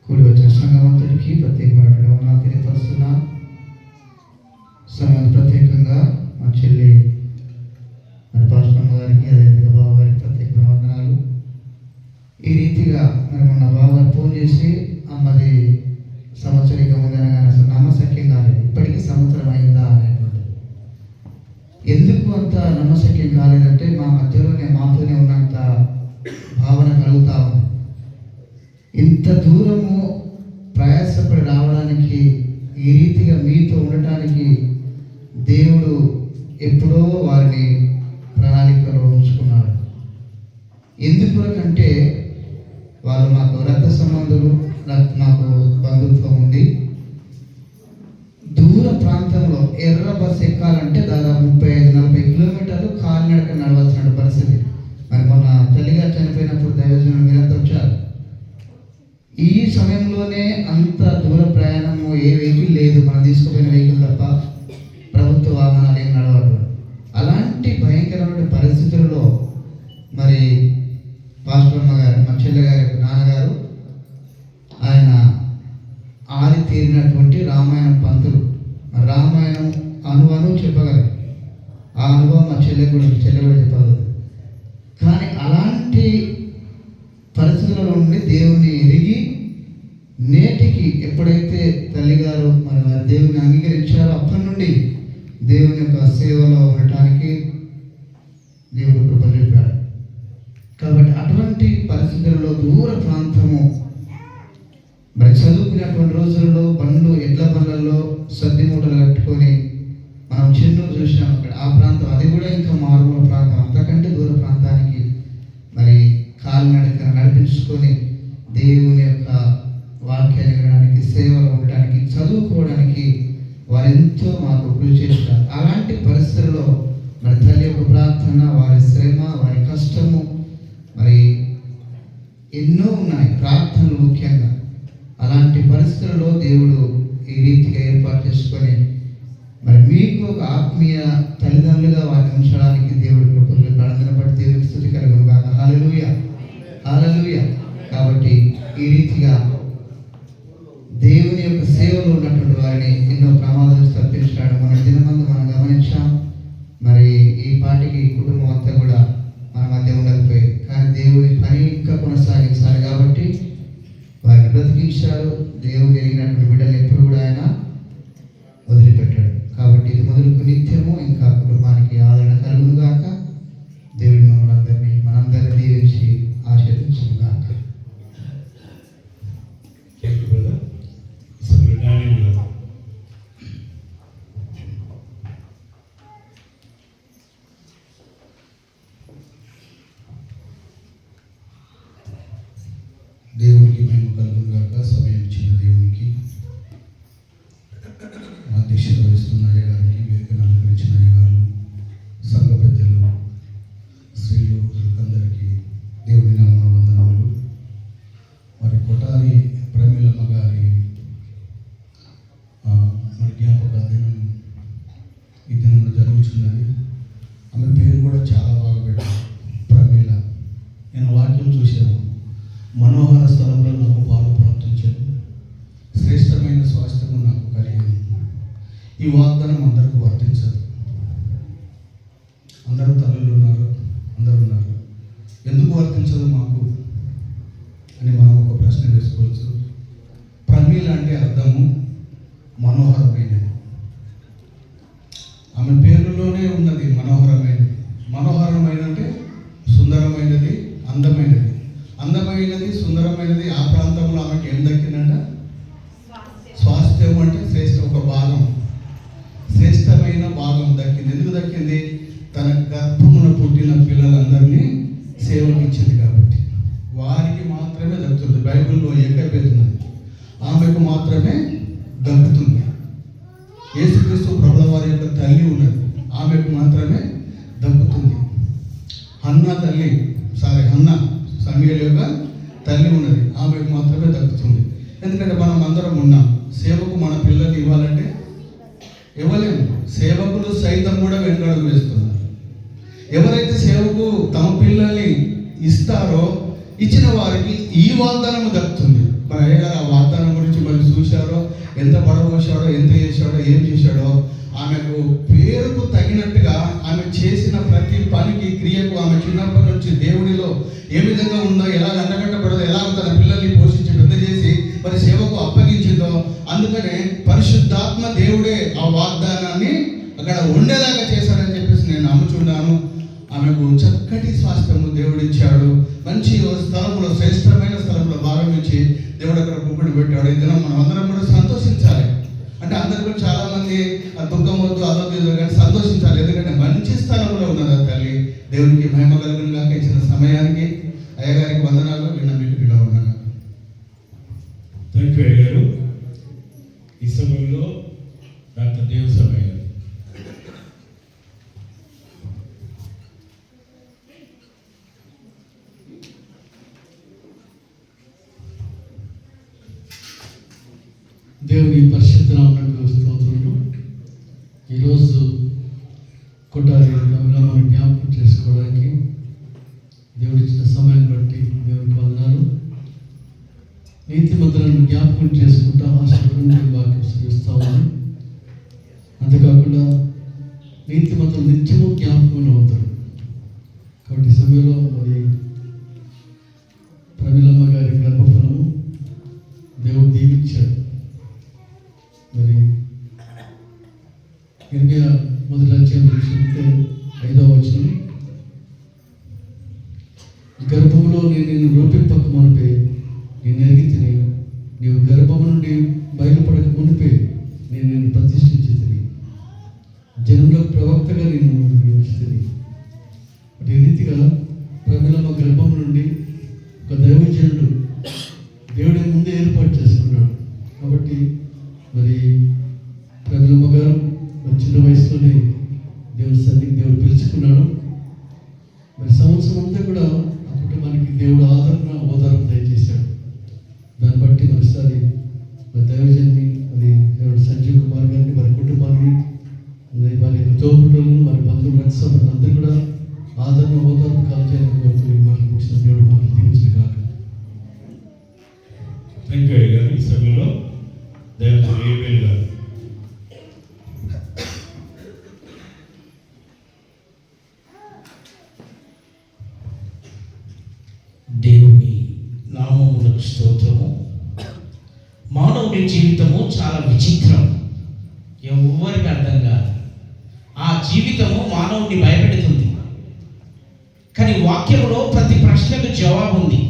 కూడి వచ్చిన సంఘమంతుడికి ప్రత్యేకమైన వందనాలు తెలియపరుస్తున్నా. సమయం ప్రత్యేకంగా మా చెల్లి మరి పాస్టమ్మ గారికి, అదేవిధంగా బావ గారికి ప్రత్యేకమైన వందనాలు. ఈ రీతిగా మరి మొన్న బావ గారు ఫోన్ చేసి అమ్మది సంవత్సరిగా ఉందనగానే అసలు నమ్మశక్యం కాలేదు. ఇప్పటికీ సంవత్సరం అయిందా అనేటువంటి. ఎందుకు అంత నమ్మశక్యం కాలేదంటే మా మధ్యలోనే మాతోనే ఉన్నంత భావన కలుగుతా ఉంది. ఇంత దూరము ప్రయాసపడి రావడానికి, ఈ రీతిగా మీతో ఉండటానికి దేవుడు ఎప్పుడో వారిని ప్రణాళికలో ఉంచుకున్నాడు. ఎందుకంటే వాళ్ళు మాకు రక్త సంబంధులు, మాకు బంధుత్వం ఉంది. దూర ప్రాంతంలో ఎర్ర బస్సు ఎక్కాలంటే దాదాపు 35-40 కిలోమీటర్లు కాలినడక నడవాల్సిన పరిస్థితి. మరి మొన్న తల్లిగారు చనిపోయినప్పుడు దైవజనులు మీరంతా వచ్చారు. ఈ సమయంలోనే అంత దూర ప్రయాణము, ఏ వెహికల్ లేదు, మనం తీసుకుపోయిన వెహికల్ తప్ప ప్రభుత్వ వాహనాలు ఏం నడవదు. అలాంటి భయంకరమైన పరిస్థితుల్లో మరి పాస్టమ్మ గారు, మా చెల్లె గారి నాన్నగారు, ఆయన ఆరి తీరినటువంటి రామాయణం పంతులు. రామాయణం అనుభవం చెప్పగలరు. ఆ అనుభవం మా చెల్లె కూడా చెప్పగలదు. కానీ అలాంటి పరిస్థితుల నుండి దేవుణ్ణి ఎరిగి నేటికి ఎప్పుడైతే తల్లిగారు మరి వారి దేవుని అంగీకరించారో అప్పటి నుండి దేవుని యొక్క సేవలో ఉండటానికి దేవుడు కృప చూపాడు. కాబట్టి అటువంటి పరిస్థితుల్లో దూర ప్రాంతము మరి చదువుకునేటువంటి రోజుల్లో బండ్లు, ఎడ్ల బండ్లలో సద్ది మూటలు కట్టుకొని మనం చెన్నూరు చూసాం. అక్కడ ఆ ప్రాంతం, అది కూడా ఇంకా మారుమూల ప్రాంతం. అంతకంటే దూర ప్రాంతానికి మరి కాలినడక నడిపించుకొని దేవుని యొక్క వాక్యాన్ని వినడానికి, సేవలో ఉండడానికి, చదువుకోవడానికి వారెంతో మాకు కృషి చేస్తారు. అలాంటి పరిస్థితుల్లో మరి తల్లి యొక్క ప్రార్థన, వారి శ్రమ, వారి కష్టము మరి ఎన్నో ఉన్నాయి, ప్రార్థనలు ముఖ్యంగా. అలాంటి పరిస్థితుల్లో దేవుడు ఈ రీతిగా ఏర్పాటు చేసుకొని మరి మీకు ఒక ఆత్మీయ తల్లిదండ్రులుగా వారిని ఉంచడానికి దేవుడి కృపలు ప్రార్థన బట్టి దేవుడికి స్తుతి కలుగును గాక. హల్లెలూయా, హల్లెలూయా. కాబట్టి ఈ రీతిగా దేవుని యొక్క సేవలో ఉన్నటువంటి వారిని ఎన్నో ప్రమాదాలు తప్పించాడు. మన దినమందు మనం గమనించాం. మరి ఈ పాటికి కుటుంబం అంతా కూడా మన మధ్య ఉండకపోయేది, కానీ దేవుని పని ఇంకా కొనసాగించాలి కాబట్టి వారిని బ్రతికించాడు. దేవుని ఎరిగినటువంటి బిడ్డలు ఎప్పుడు కూడా ఆయన వదిలిపెట్టాడు. కాబట్టి ఇది మొదలుకు నిత్యము ఇంకా కుటుంబానికి ఆదరణ కలుగును గాక. దేవుడి మమ్మల్ని ఈ వాగ్దానం అందరికీ వర్తించదు. అందరూ తల్లులు ఉన్నారు, అందరూ ఉన్నారు, ఎందుకు వర్తించదు మాకు అని మనం ఒక ప్రశ్న వేసుకోవచ్చు. ప్రమీల అంటే అర్థము మనోహరమైనది. ఆమె పేరులోనే ఉన్నది మనోహరమైనది. మనోహరమైనది అంటే సుందరమైనది, అందమైనది. అందమైనది, సుందరమైనది. ఆ ప్రాంతంలో ఆమెకి ఏం దక్కిందంట? స్వాస్థ్యం అంటే ఒక భాగం, శ్రేష్టమైన భాగం దక్కింది. ఎందుకు దక్కింది? తన గర్భమున పుట్టిన పిల్లలందరినీ సేవకు ఇచ్చింది కాబట్టి వారికి మాత్రమే దక్కుతుంది. బైబిల్లో ఏకైపోతున్నది, ఆమెకు మాత్రమే దక్కుతుంది. యేసుక్రీస్తు ప్రభుల వారి యొక్క తల్లి ఉన్నది, ఆమెకు మాత్రమే దక్కుతుంది. హన్నా సమూయేలు యొక్క తల్లి ఉన్నది, ఆమెకు మాత్రమే దక్కుతుంది. ఎందుకంటే మనం అందరం ఉన్నాం. సేవకు మన పిల్లల్ని ఇవ్వాలంటే ఇవ్వలేము. సేవకులు సైతం కూడా వెనుకడుగు వేస్తున్నారు. ఎవరైతే సేవకు తమ పిల్లల్ని ఇస్తారో ఇచ్చిన వారికి ఈ వాగ్దానం దక్కుతుంది. మన అయ్యగారు ఆ వాగ్దానం గురించి మరి చూశారో, ఎంత పడబోసాడో, ఎంత చేశాడో, ఏం చేశాడో, ఆమెకు పేరుకు తగినట్టుగా ఆమె చేసిన ప్రతి పనికి, క్రియకు, ఆమె చిన్నప్పటి నుంచి దేవుడిలో ఏ విధంగా ఉందో, ఎలా అండగట్టబడదో, ఎలా తన పిల్లల్ని పోషించి పెద్ద చేసి మరి సేవకు అప్పగించిందో, అందుకనే పరిశుద్ధాత్మ దేవుడే ఆ వాగ్దానాన్ని అక్కడ ఉండేలాగా చేశాడని చెప్పేసి నేను నమ్ముచున్నాను. ఆమెకు చక్కటి స్వాస్థ్యము దేవుడిచ్చాడు. మంచి స్థలంలో, శ్రేష్టమైన స్థలంలో భాగం ఇచ్చి దేవుడు అక్కడ కుక్కుడు పెట్టాడు. ఈ దినం మనం అందరం కూడా సంతోషించాలి. అంటే అందరికీ చాలా మంది దుఃఖం వద్దు, అదొద్దు, కానీ సంతోషించాలి. ఎందుకంటే మంచి స్థలంలో ఉన్నది ఆ తల్లి. దేవునికి మహిమ కలుగునుగా ఇచ్చిన సమయానికి అయ్యగారికి వందనాలు. విన్నమిటిలో ఉన్నాను. థ్యాంక్ యూ అయ్యగారు. ఈ సమయంలో డాక్టర్ దేవస్వామి గారు. దేవుని పరిశుద్ధ నామమునకు స్తోత్రములు. ఈరోజు కొట్టారి రమణమ్మను జ్ఞాపకం చేసుకోవడానికి దేవుడు ఇచ్చిన సమయాన్ని బట్టి దేవునికి వందనాలు. నీతిమంతులను జ్ఞాపకం చేసుకుంటా ఆ శుభ్రం వాక్యం శ్రమిస్తూ ఉంది. అంతేకాకుండా నీతిమంతులు నిత్యము జ్ఞాపకంలో ఉంటారు. కాబట్టి సమయంలో మరి ప్రమిలమ్మ గారి గర్భఫలము దేవుడు దీవించాడు. మరి ఇర్మియా మొదటి అధ్యాయం చూస్తే 5వ వచనం, గర్భంలో నేను నిన్ను రూపింపక మునిపే నేను ఎరిగితిని, నీవు గర్భము నుండి బయలుపడక మునిపే నేను నిన్ను ప్రతిష్ఠించితిని, జనులకు ప్రవక్తగా నేను నియమించితిని. అటు ఈ రీతిగా ప్రమిలమ్మ గర్భం నుండి ఒక దైవజనుడు దేవుడి ముందే ఏర్పాటు చేసుకున్నాడు. కాబట్టి మరి ప్రమిలమ్మ గారు చిన్న వయసులోనే దేవుడి సన్నిధికి దేవుడు పిలుచుకున్నాడు. మరి సంవత్సరం అంతా కూడా ఆ కుటుంబానికి దేవుడు ఓదారం దయచేశాడు. దాన్ని బట్టి మరోసారి మరి దైవజన్ని మరి దేవుడు సంజీవ్ కుమార్ గారిని, వారి కుటుంబాన్ని, మరి వారి యొక్క తోబుట్టులను, వారి బంధువులు, సభ్యులు అందరూ కూడా ఓదార్పు కాల్చేయాలని కోరుతూ ఈ మాటలు ముగిసిన దేవుడు మాటలు దీవించడు కాక. థ్యాంక్ యూ అయ్యగారు. ఈ సమయంలో దైవజనులు ఏబేల్ గారు. దేవుని నామములకు స్తోత్రము. మానవుడి జీవితము చాలా విచిత్రం, ఎవరికి అర్థం కాదు. ఆ జీవితము మానవుడిని భయపెడుతుంది. కానీ వాక్యంలో ప్రతి ప్రశ్నకు జవాబు ఉంది,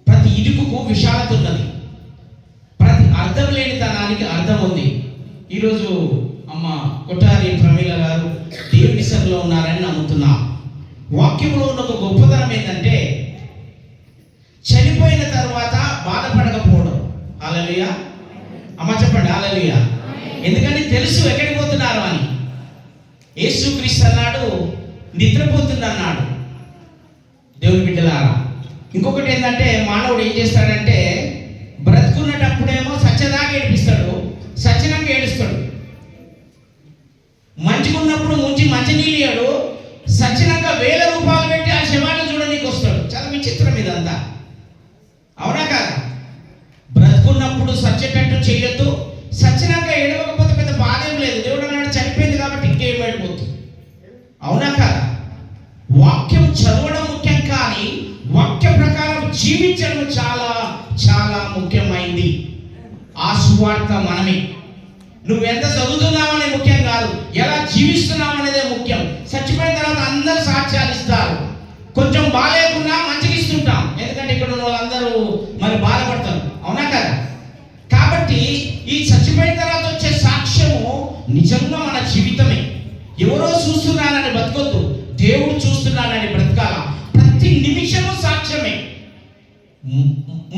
ప్రతి ఇరుకుకు విశాలత ఉన్నది, ప్రతి అర్థం లేనితనానికి అర్థం ఉంది. ఈరోజు అమ్మ కొట్టారి ప్రమీల గారు దేవుని సభలో ఉన్నారని నమ్ముతున్నా. వాక్యంలో ఉన్న ఒక గొప్పతనం ఏంటంటే చనిపోయిన తర్వాత బాధపడకపోవడం. హల్లెలూయా అమ్మ చెప్పండి, హల్లెలూయా. ఎందుకంటే తెలుసు ఎక్కడికి పోతున్నారు అని. యేసుక్రీస్తు అన్నాడు నిద్రపోతుందన్నాడు. దేవుని బిడ్డలారా, ఇంకొకటి ఏంటంటే మానవుడు ఏం చేస్తాడంటే బ్రతుకున్నటప్పుడేమో సత్యదాకా ఏడిపిస్తాడు, సత్యనాక ఏడుస్తాడు. మంచిగున్నప్పుడు ముంచి మంచినీళ్ళు ఇయ్యాడు, సచ్చినాక 1000 రూపాయలు పెట్టి ఆ శవాన్ని చూడడానికి వస్తాడు. చాలా విచిత్రం ఇదంతా, అవునా కాదా? బ్రతుకున్నప్పుడు సచ్చేటట్టు చేయొద్దు, సచ్చినాక ఏడవకపోతే పెద్ద బాధ అవునా కదా? వాక్యం చదవడం ముఖ్యం, కానీ వాక్య ప్రకారం జీవించడం చాలా చాలా ముఖ్యమైంది. ఆ సువార్త మనమే. నువ్వెంత చదువుతున్నావు అనేది ముఖ్యం కాదు, ఎలా జీవిస్తున్నావు అనేదే ముఖ్యం. చచ్చిపోయిన తర్వాత అందరూ సాక్ష్యాలు ఇస్తారు. కొంచెం బాగాలేకున్నా మంచిగా ఇస్తుంటాం, ఎందుకంటే ఇక్కడ ఉన్న వాళ్ళందరూ మరి బాధపడతారు. అవునా కదా? కాబట్టి ఈ చచ్చిపోయిన తర్వాత వచ్చే సాక్ష్యము నిజంగా మన జీవితమే. ఎవరో చూస్తున్నానని బతకొద్దు, దేవుడు చూస్తున్నానని బ్రతకాల. ప్రతి నిమిషము సాక్ష్యమే.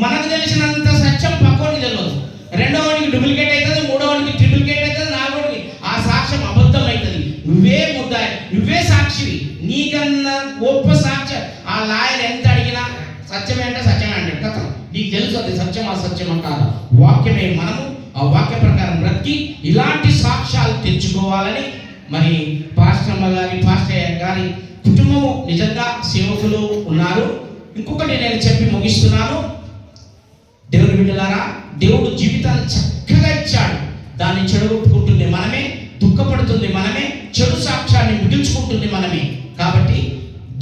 మనకు తెలిసినంత సత్యం పక్కోడికి తెలియదు. రెండోవాడికి డూప్లికేట్ అవుతుంది, మూడోవాడికి ట్రిప్లికేట్ అవుతుంది, నాలుగోడికి ఆ సాక్ష్యం అబద్ధం అవుతుంది. నువ్వే ముద్దాయి, నువ్వే సాక్షివి. నీకన్నా గొప్ప సాక్ష్యం ఆ లాయర్ ఎంత అడిగినా సత్యమే అంటే సత్యమే అంటాడు కదా. నీకు తెలుసు అది సత్యం అసత్యం కాదు. వాక్యమే. మనము ఆ వాక్య ప్రకారం బ్రతికి ఇలాంటి సాక్ష్యాలు తెచ్చుకోవాలని మరి పాస్టమ్మ గారి, పాస్టర్ గారి కుటుంబము నిజంగా సేవకులు ఉన్నారు. ఇంకొకటి నేను చెప్పి ముగిస్తున్నాను. దేవుని బిడ్డలారా, దేవుడు జీవితాన్ని చక్కగా ఇచ్చాడు. దాన్ని చెడగొట్టుకుంటుంది మనమే, దుఃఖపడుతుంది మనమే, చెడు సాక్ష్యాన్ని మిగిల్చుకుంటుంది మనమే. కాబట్టి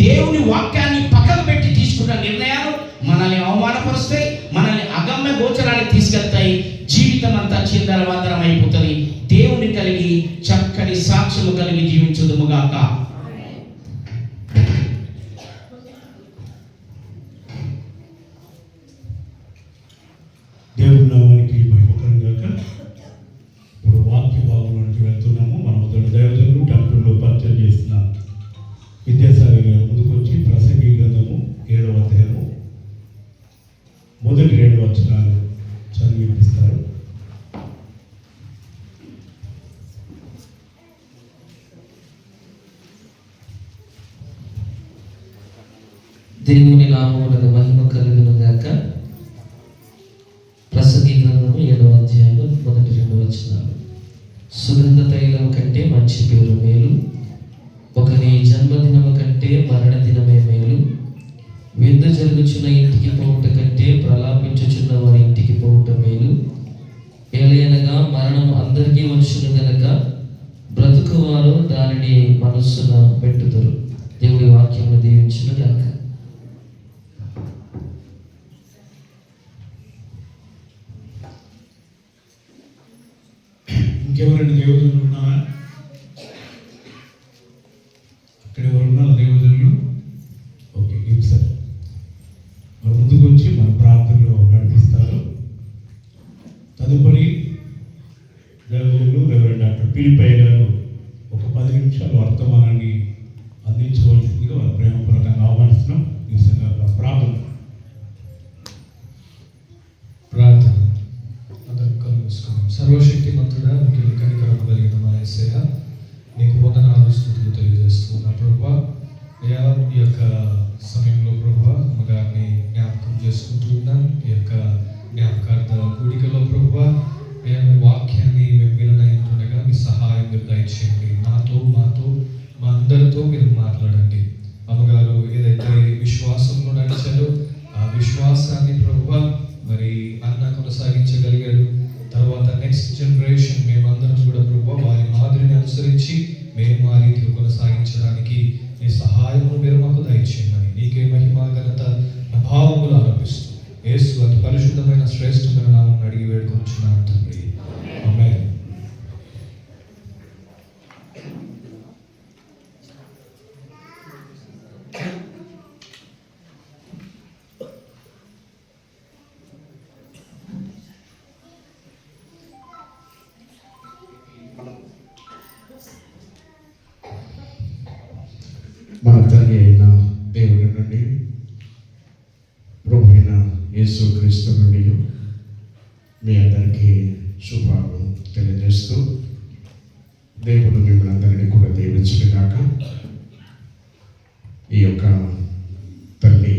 దేవుని వాక్యాన్ని పక్కకు పెట్టి తీసుకున్న నిర్ణయాలు మనల్ని అవమానపరుస్తాయి, మనల్ని అగమ్య గోచరానికి తీసుకెళ్తాయి. జీవితం అంతా చిందరవందరం అయిపోతుంది. దేవుని కలిగి చక్కని సాక్ష్యము కలిగి జీవించుదుముగాక. దేవుని నామానికి మహిమకరం గాక. ఇప్పుడు వాక్య భాగంలోకి వెళ్తున్నాము. మన మొదటి దైవజనులు టెంపుల్లో పరిచయం చేస్తున్న విద్యాసాగర్ గారు ముందుకు వచ్చి ప్రసంగి గ్రంథము 7వ అధ్యాయము మొదటి 2 వచనాలు చదివి వినిపిస్తారు. దేవుని నామమునకు మహిమ కలుగును గాక. ప్రసంగి గ్రంథము 7వ అధ్యాయంలో మొదటి 2 వచనాలు. సుగంధ తైలం కంటే మంచి పేరు మేలు, ఒకని జన్మదినము కంటే మరణ దినమే మేలు. విందు జరుగుచున్న ఇంటికి పోవుట కంటే ప్రలాపించుచున్న వారి ఇంటికి పోవుట మేలు. ఏలయనగా మరణం అందరికీ వచ్చును గనక బ్రతుకువారు దానిని మనస్సున పెట్టుతారు. దేవుడి వాక్యమును దీవించును గాక. ఇంకెవరైనా దేవతలు ఉన్నారా? అక్కడ ఎవరు ఉన్నారు దేవతలు? ఓకే, సార్ మరి ముందుకు వచ్చి మన ప్రార్థనలో నడిపిస్తారు. తదుపరి దేవతలు రెవరెండ్ డాక్టర్ పిలిపయ్య గారు ఒక 10 నిమిషాలు వర్తమానాన్ని అందించవలసిందిగా వారి ప్రేమపూర్వకంగా ఆహ్వానిస్తున్నాం. ఈ సందర్భంగా ప్రార్థన. సర్వశక్తి మంతుడా, నీకు కనికరం కలిగిన మా యేసయ్య, నీకు వందనాలు స్తుతులు తెలియజేస్తున్నా ప్రభువా. అయ్యా, ఈ యొక్క సమయంలో ప్రభువా అమ్మగారిని జ్ఞాపకం చేసుకుంటూ ఉన్నాం. ఈ యొక్క జ్ఞాపకార్థ కూడికలో ప్రభువా అయ్యా, మీ వాక్యాన్ని మేము విననైతుండగా మీ సహాయం మీరు దయచేయండి. నాతో, మాతో, మా అందరితో మీరు మాట్లాడండి. అమ్మగారు ఏదైతే విశ్వాసంలో నడిచారో ఆ విశ్వాసాన్ని ప్రభువా మరి అన్న కొనసాగించగలిగారు. తర్వాత నెక్స్ట్ జనరేషన్ మేమందరం కూడా ప్రభువా వారి మాదిరిని అనుసరించి మేము ఆ రీతిలో కొనసాగించడానికి నీ సహాయమును మీరు మాకు దయచేయమని నీకే మహిమ ఘనత ప్రభావములు ఆరోపిస్తూ యేసు అతి పరిశుద్ధమైన శ్రేష్టమైన నామమున అడిగి వేడుకొంచున్నాను తండ్రి. ఆమేన్. మన తండ్రి అయిన దేవుడి నుండి, ప్రభు అయిన యేసుక్రీస్తు నుండి మీ అందరికీ శుభాలు తెలియజేస్తూ దేవుడు మిమ్మల్ని అందరినీ కూడా దీవించుగాక. ఈ యొక్క తల్లి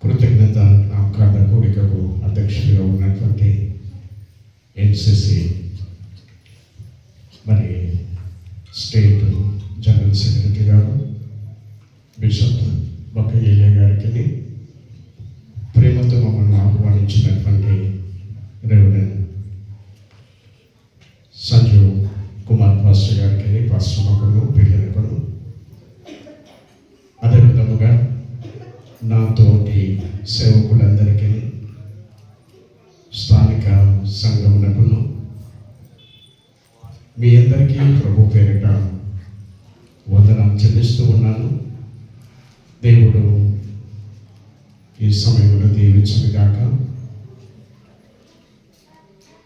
కృతజ్ఞత జ్ఞాపకార్థ కోరికకు అధ్యక్షుడిగా ఉన్నటువంటి ఎన్సిసి మరి స్టేట్ జనరల్ సెక్రటరీ గారు బిషప్ బక్కయ్య గారికి, ప్రేమతో మమ్మల్ని ఆహ్వానించినటువంటి రెవరెండ్ సంజు కుమార్ పాస్టర్ గారికి, పాస్టర్ మక్కలు, పిల్లలకు నాతోటి సేవకులందరికీ, స్థానిక సంఘమునకును మీ అందరికీ ప్రభు పేరిట వందనం చెల్లిస్తూ ఉన్నాను. దేవుడు ఈ సమయంలో దీవించును గాక.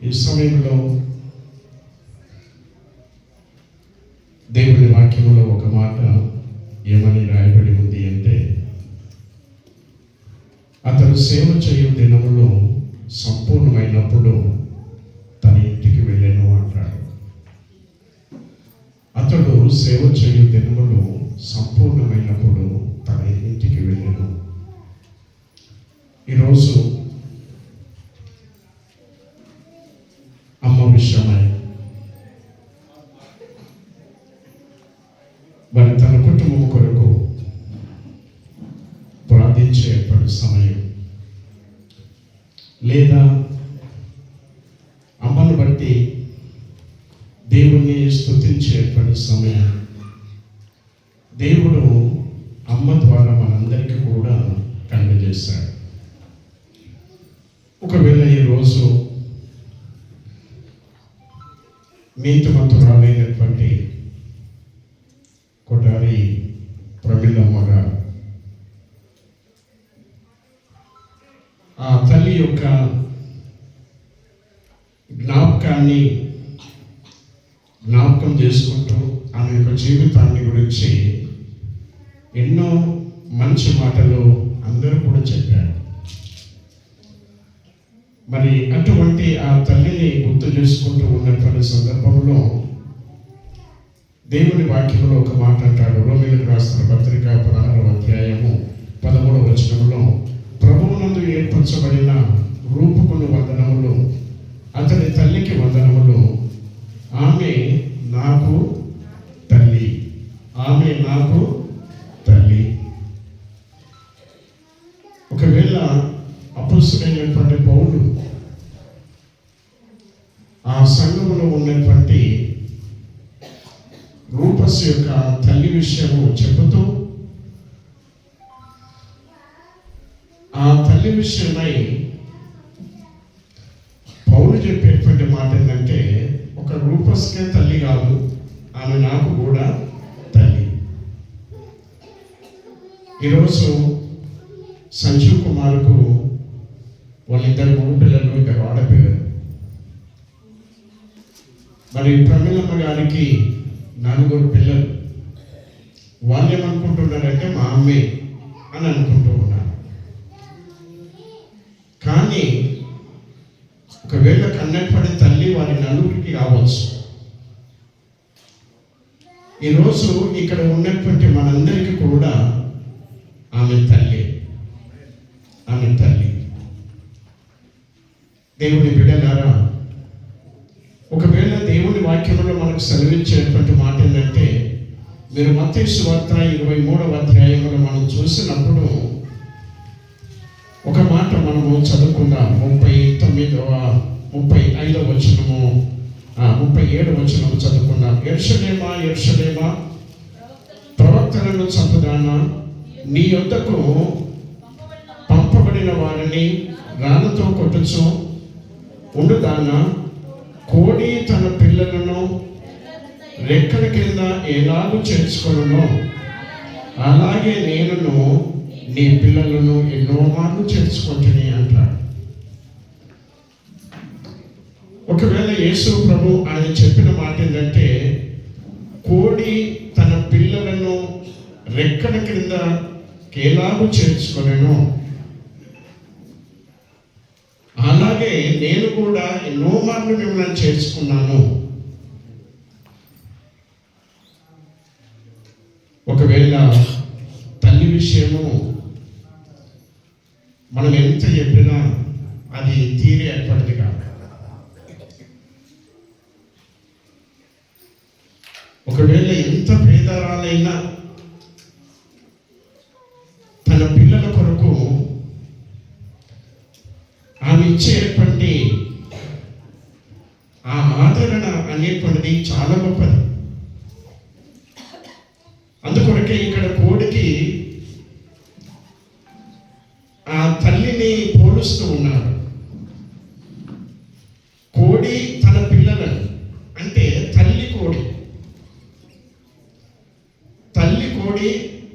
ఈ సమయంలో దేవుని వాక్యంలో ఒక మాట ఏమని రాయబడి ఉంది అంటే, అతడు సేవ చేయు దినములో సంపూర్ణమైనప్పుడు తన ఇంటికి వెళ్ళెను అంటాడు. అతడు సేవ చేయు దినములు సంపూర్ణమైనప్పుడు తన ఇంటికి వెళ్ళెను. ఈరోజు అమ్మ విషయమై మరి తన కుటుంబం కొరకు ప్రార్థించేటువంటి సమయం, లేదా అమ్మను బట్టి దేవుణ్ణి స్తుతించేటువంటి సమయం దేవుడు అమ్మ ద్వారా మనందరికీ కూడా కలుగజేశాడు. ఒకవేళ ఈరోజు నీతిమంతురాలైనటువంటి కొటారి ప్రమిళమ్మ గారు ఆ తల్లి యొక్క జ్ఞాపకం చేసుకుంటూ ఆమె యొక్క జీవితాన్ని గురించి ఎన్నో మంచి మాటలు అందరూ కూడా చెప్పారు. మరి అటువంటి ఆ తల్లిని గుర్తు చేసుకుంటూ ఉన్నటువంటి సందర్భంలో దేవుని వాక్యంలో ఒక మాట అంటాడు. రోమీయులకు రాసిన పత్రిక 16వ అధ్యాయము 13వ వచనంలో, ప్రభువునందు ఏర్పరచబడిన రూపుకుని వందనములు, అతని తల్లికి వందనములు, ఆమె నాకు తల్లి, ఆమె నాకు తల్లి. ఒకవేళ అపొస్తలుడైనటువంటి పౌలు ఆ సంఘములో ఉన్నటువంటి రూపస్ యొక్క తల్లి విషయము చెబుతూ ఆ తల్లి విషయమై పౌలు చెప్పేటువంటి మాట ఏంటంటే, ఒక రూపస్కే తల్లి కాదు, ఆమె నాకు కూడా తల్లి. ఈరోజు సంజీవ్ కుమార్కు వాళ్ళిద్దరు మగ పిల్లలు, ఇద్దరు ఆడపిల్లలు. మరి ప్రమిళమ్మ గారికి 4 పిల్లలు. వాళ్ళు ఏమనుకుంటున్నారంటే మా అమ్మే అని అనుకుంటూ ఉన్నారు. కానీ ఒకవేళ కన్నెపడి తల్లి వారి 4కి కావచ్చు. ఈరోజు ఇక్కడ ఉన్నటువంటి మనందరికీ కూడా ఆమె తల్లి, ఆమె తల్లి. దేవుని బిడ్డలారా, ఒకవేళ దేవుని వాక్యంలో మనకు సెలవిచ్చేటువంటి మాట ఏంటంటే, మీరు మత్తయి సువార్త 23వ అధ్యాయంలో మనం చూసినప్పుడు ఒక మాట మనము చదువుకుందాం. 35వ వచనము 37వ వచనము చదువుకుందాం. యెరూషలేమా యెరూషలేమా, ప్రవక్తలను చంపుదానా, నీ యొద్దకు పంపబడిన వారిని రాళ్ళతో కొట్టుచు ఉండుదానా, కోడి తన పిల్లలను రెక్కల కింద ఎలాగూ చేర్చుకొనునో అలాగే నేను నీ పిల్లలను ఎన్నో మార్లు చేర్చుకుంటుని అంటాడు. ఒకవేళ యేసు ప్రభు ఆయన చెప్పిన మాట ఏంటంటే, కోడి తన పిల్లలను రెక్కల కింద ఎలాగూ చేర్చుకొనెను, అలాగే నేను కూడా ఎన్నో మార్లు మిమ్మల్ని చేర్చుకున్నాను. ఒకవేళ తల్లి విషయము మనం ఎంత చెప్పినా అది తీరే ఏర్పడింది కాదు. ఒకవేళ ఎంత పేదరాలైనా తన పిల్లల కొరకు ఆమె ఇచ్చేటువంటి ఆ ఆదరణ అనేటువంటిది చాలా గొప్పది. అందుకొరకే ఇక్కడ కోడికి తల్లిని పోలుస్తూ ఉన్నారు. కోడి తన పిల్లలను, అంటే తల్లి కోడి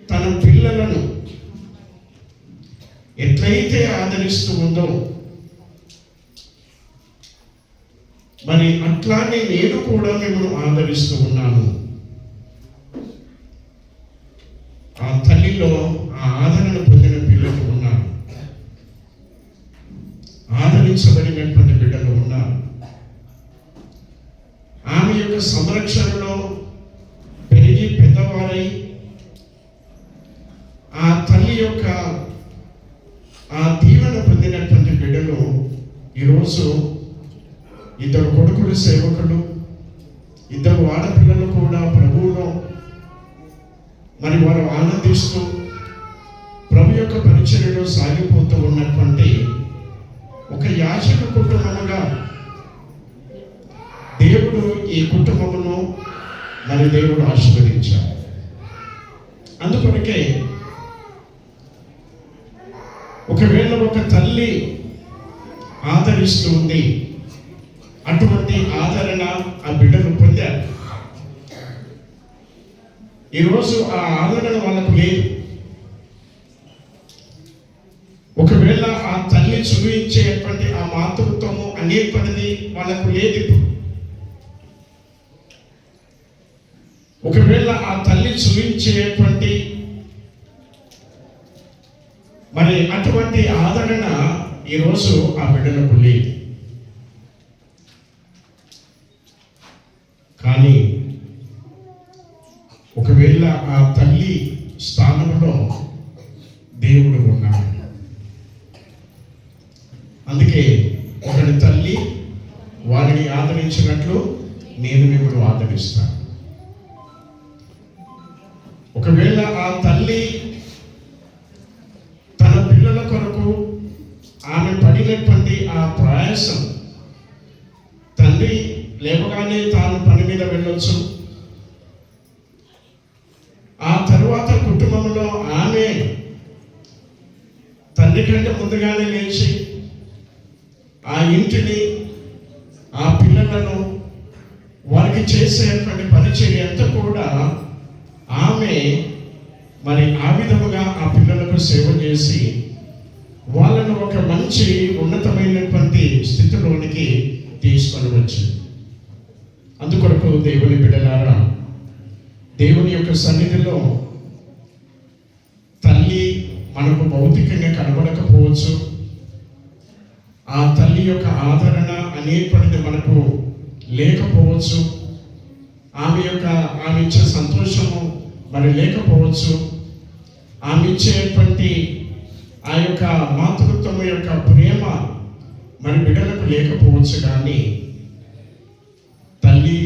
తన పిల్లలను ఎట్లయితే ఆదరిస్తూ ఉందో మరి అట్లానే నేను కూడా మిమ్మల్ని ఆదరిస్తూ ఉన్నాను. ఆ తల్లిలో ఆ ఆదరణ పొందిన పిల్లలు ఉన్నారు, ఆదరించబడినటువంటి బిడ్డలు ఉన్నారు. ఆమె యొక్క సంరక్షణలో పెరిగి పెద్దవారై ఆ తల్లి యొక్క ఆ దీవెన పొందినటువంటి బిడ్డలు ఈరోజు 2 కొడుకులు సేవకులు, 2 ఆడపిల్లలు కూడా ప్రభువులో మరి వారు ఆనందిస్తూ ప్రభు యొక్క పరిచర్యలో సాగిపోతూ ఉన్నటువంటి ఒక యాజక కుటుంబముగా దేవుడు ఈ కుటుంబమును మరి దేవుడు ఆశీర్వదించారు. అందుకొరకే ఒకవేళ ఒక తల్లి ఆదరిస్తూ ఉంది, అటువంటి ఆదరణ ఆ బిడ్డలు పొందారు. ఈరోజు ఆ ఆదరణ వాళ్ళకు లేదు. ఒకవేళ ఆ తల్లి చూపించేటువంటి ఆ మాతృత్వము అనేటువంటిది వాళ్ళకు లేదు. ఇప్పుడు ఒకవేళ ఆ తల్లి చూపించేటువంటి మరి అటువంటి ఆదరణ ఈరోజు ఆ బిడ్డలకు లేదు. కానీ ఒకవేళ ఆ తల్లి స్థానంలో దేవుడు ఉన్నాడు. అందుకే ఒకటి తల్లి వారిని ఆదరించినట్లు నేను మిమ్మల్ని ఆదరిస్తాను. ఒకవేళ ఆ తల్లి తన పిల్లల కొరకు ఆమె పడినటువంటి ఆ ప్రయాసం, తండ్రి లేవగానే తాను పని మీద వెళ్ళొచ్చు, ఆ తరువాత కుటుంబంలో ఆమె తండ్రి కంటే ముందుగానే లేచి ఆ ఇంటిని, ఆ పిల్లలను, వారికి చేసేటువంటి పరిచర్య అంతా కూడా ఆమె మరి ఆ విధముగా ఆ పిల్లలకు సేవ చేసి వాళ్ళను ఒక మంచి ఉన్నతమైనటువంటి స్థితిలోనికి తీసుకొని వచ్చింది. అందుకొరకు దేవుని బిడ్డలారా, దేవుని యొక్క సన్నిధిలో తల్లి మనకు భౌతికంగా కనబడకపోవచ్చు, ఆ తల్లి యొక్క ఆదరణ అనేటువంటిది మనకు లేకపోవచ్చు, ఆమె ఇచ్చే సంతోషము మరి లేకపోవచ్చు, ఆమె ఇచ్చేటువంటి ఆ యొక్క మాతృత్వం యొక్క ప్రేమ మరి బిడ్డలకు లేకపోవచ్చు. కానీ తల్లి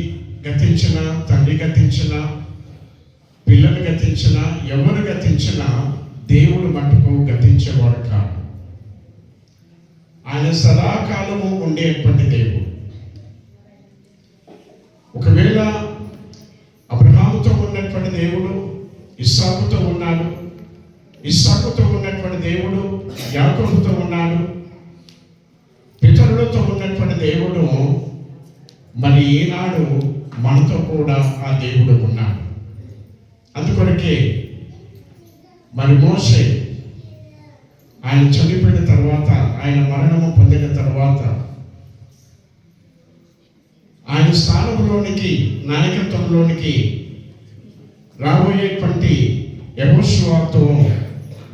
గతించిన, తండ్రి గతించిన, పిల్లలు గతించిన, ఎవరు గతించిన దేవుడు మటుకు గతించేవాడు కాదు. ఆయన సదాకాలము ఉండేటువంటి దేవుడు. ఒకవేళ అబ్రహాముతో ఉన్నటువంటి దేవుడు ఇస్సాకుతో ఉన్నాడు, ఇస్సాకుతో ఉన్నటువంటి దేవుడు యాకోబుతో ఉన్నాడు, పితరులతో ఉన్నటువంటి దేవుడు మరి ఈనాడు మనతో కూడా ఆ దేవుడు ఉన్నాడు. అందుకొరకే మరి మోషే ఆయన చనిపోయిన తర్వాత, ఆయన మరణము పొందిన తర్వాత ఆయన స్థానంలోనికి, నాయకత్వంలోనికి రాబోయేటువంటి యెహోషువతో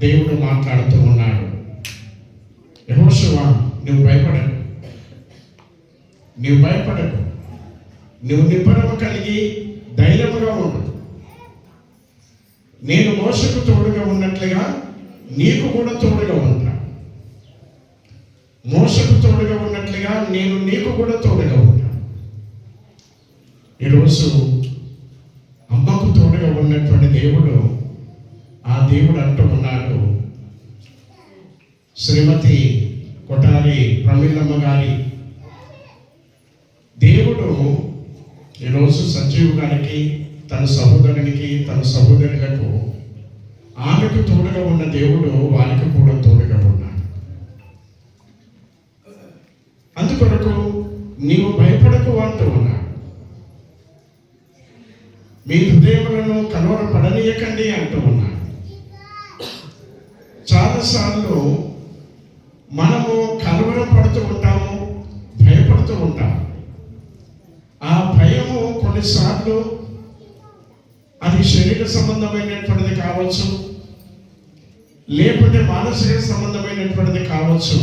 దేవుడు మాట్లాడుతూ ఉన్నాడు. యెహోషువ, నువ్వు భయపడకు, నువ్వు నిబ్బరము కలిగి ధైర్యముగా ఉండు. నేను మోషకు తోడుగా ఉన్నట్లుగా నీకు కూడా తోడుగా ఉంటా. మోషకు తోడుగా ఉన్నట్లుగా నేను నీకు కూడా తోడుగా ఉంటా. ఈరోజు అమ్మకు తోడుగా ఉన్నటువంటి దేవుడు, ఆ దేవుడు అంటూ ఉన్నాడు, శ్రీమతి కొటారి ప్రమీలమ్మ గారి దేవుడు ఈరోజు సంజీవ్ గారికి, తన సహోదరునికి, తన సహోదరులకు ఆమెకు తోడుగా ఉన్న దేవుడు వారికి కూడా తోడుగా ఉన్నాడు. కొరకు నీవు భయపడకు అంటూ ఉన్నాడు. మీ హృదయములను కలవరపడనీయకండి అంటూ ఉన్నాడు. చాలాసార్లు మనము కలవరపడుతూ ఉంటాము, భయపడుతూ ఉంటాము. ఆ భయము కొన్నిసార్లు అది శరీర సంబంధమైనటువంటిది కావచ్చు, లేకుంటే మానసిక సంబంధమైనటువంటిది కావచ్చు.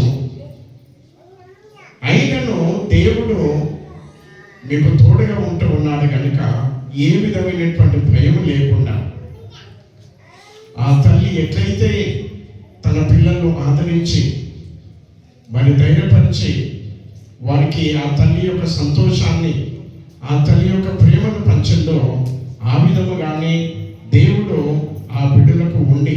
అయినను దేవుడు మీకు తోడుగా ఉంటూ ఉన్నాడు కనుక ఏ విధమైనటువంటి భయం లేకుండా ఆ తల్లి ఎట్లయితే తన పిల్లలను ఆదరించి మరి ధైర్యపరిచి వారికి ఆ తల్లి యొక్క సంతోషాన్ని, ఆ తల్లి యొక్క ప్రేమను పంచిందో ఆ విధముగానే దేవుడు ఆ బిడ్డలకు ఉండి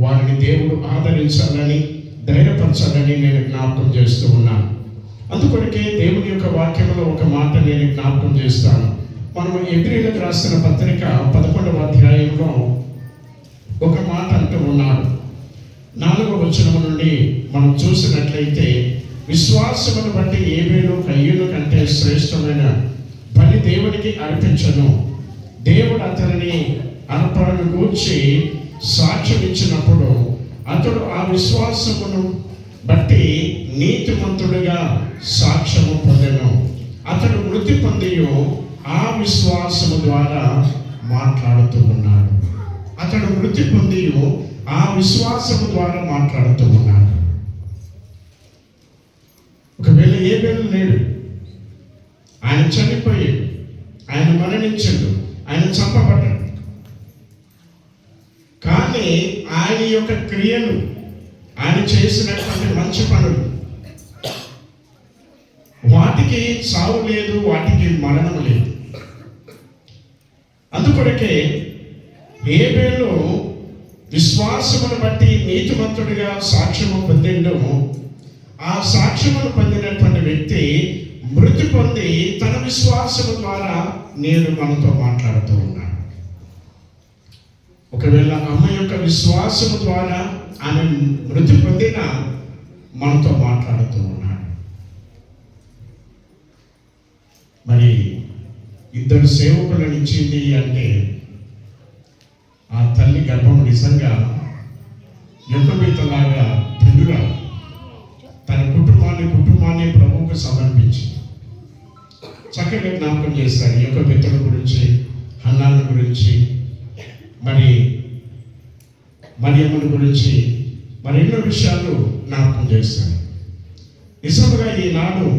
వారిని దేవుడు ఆదరించాలని, ధైర్యపరచాలని నేను జ్ఞాపకం చేస్తూ ఉన్నాను. అందుకొరకే దేవుని యొక్క వాక్యంలో ఒక మాట నేను జ్ఞాపకం చేస్తాను. మనం ఎబ్రీయులకు రాసిన పత్రిక 11వ అధ్యాయంలో ఒక మాట అంటూ ఉన్నాడు. 4వ వచనం నుండి మనం చూసినట్లయితే, విశ్వాసమును బట్టి ఏబేలు కయ్యూను కంటే శ్రేష్టమైన బలి దేవునికి అర్పించను. దేవుడు అతనిని అర్పణను గూర్చి సాక్ష్యం ఇచ్చినప్పుడు అతడు ఆ విశ్వాసమును బట్టి నీతిమంతుడిగా సాక్ష్యము పొందెను. అతడు మృతి పొంది ఆ విశ్వాసము ద్వారా మాట్లాడుతూ ఉన్నాడు. అతడు మృతి పొంది ఆ విశ్వాసము ద్వారా మాట్లాడుతూ ఉన్నాడు. ఒకవేళ ఏబేలు లేడు, ఆయన చనిపోయాడు, ఆయన మరణించాడు, ఆయన చంపబడ్డాడు. కానీ ఆయన యొక్క క్రియలు, ఆయన చేసినటువంటి మంచి పనులు, వాటికి సావు లేదు, వాటికి మరణం లేదు. అందుకొరకే ఏబేలు విశ్వాసమును బట్టి నీతిమంతుడిగా సాక్ష్యము పొందిండు. ఆ సాక్ష్యమును పొందినటువంటి వ్యక్తి మృతి పొంది తన విశ్వాసము ద్వారా నేను మనతో మాట్లాడుతూ ఉన్నాను. ఒకవేళ అమ్మ యొక్క విశ్వాసము ద్వారా ఆమె మృతి పొందిన మనతో మాట్లాడుతూ ఉన్నాడు. మరి ఇద్దరు సేవకులను ఇచ్చింది అంటే ఆ తల్లి గర్భం నిజంగా యొక్కబీతలాగా పిండుగా తన కుటుంబాన్ని ప్రభువుకు సమర్పించి చక్కగా జ్ఞాపకం చేశారు. యొక్కబీతల గురించి, హన్నాల గురించి, మరి మరియమ్మల గురించి, మరి ఎన్నో విషయాలు జ్ఞాపకం చేశారు. నిజంగా ఈనాడు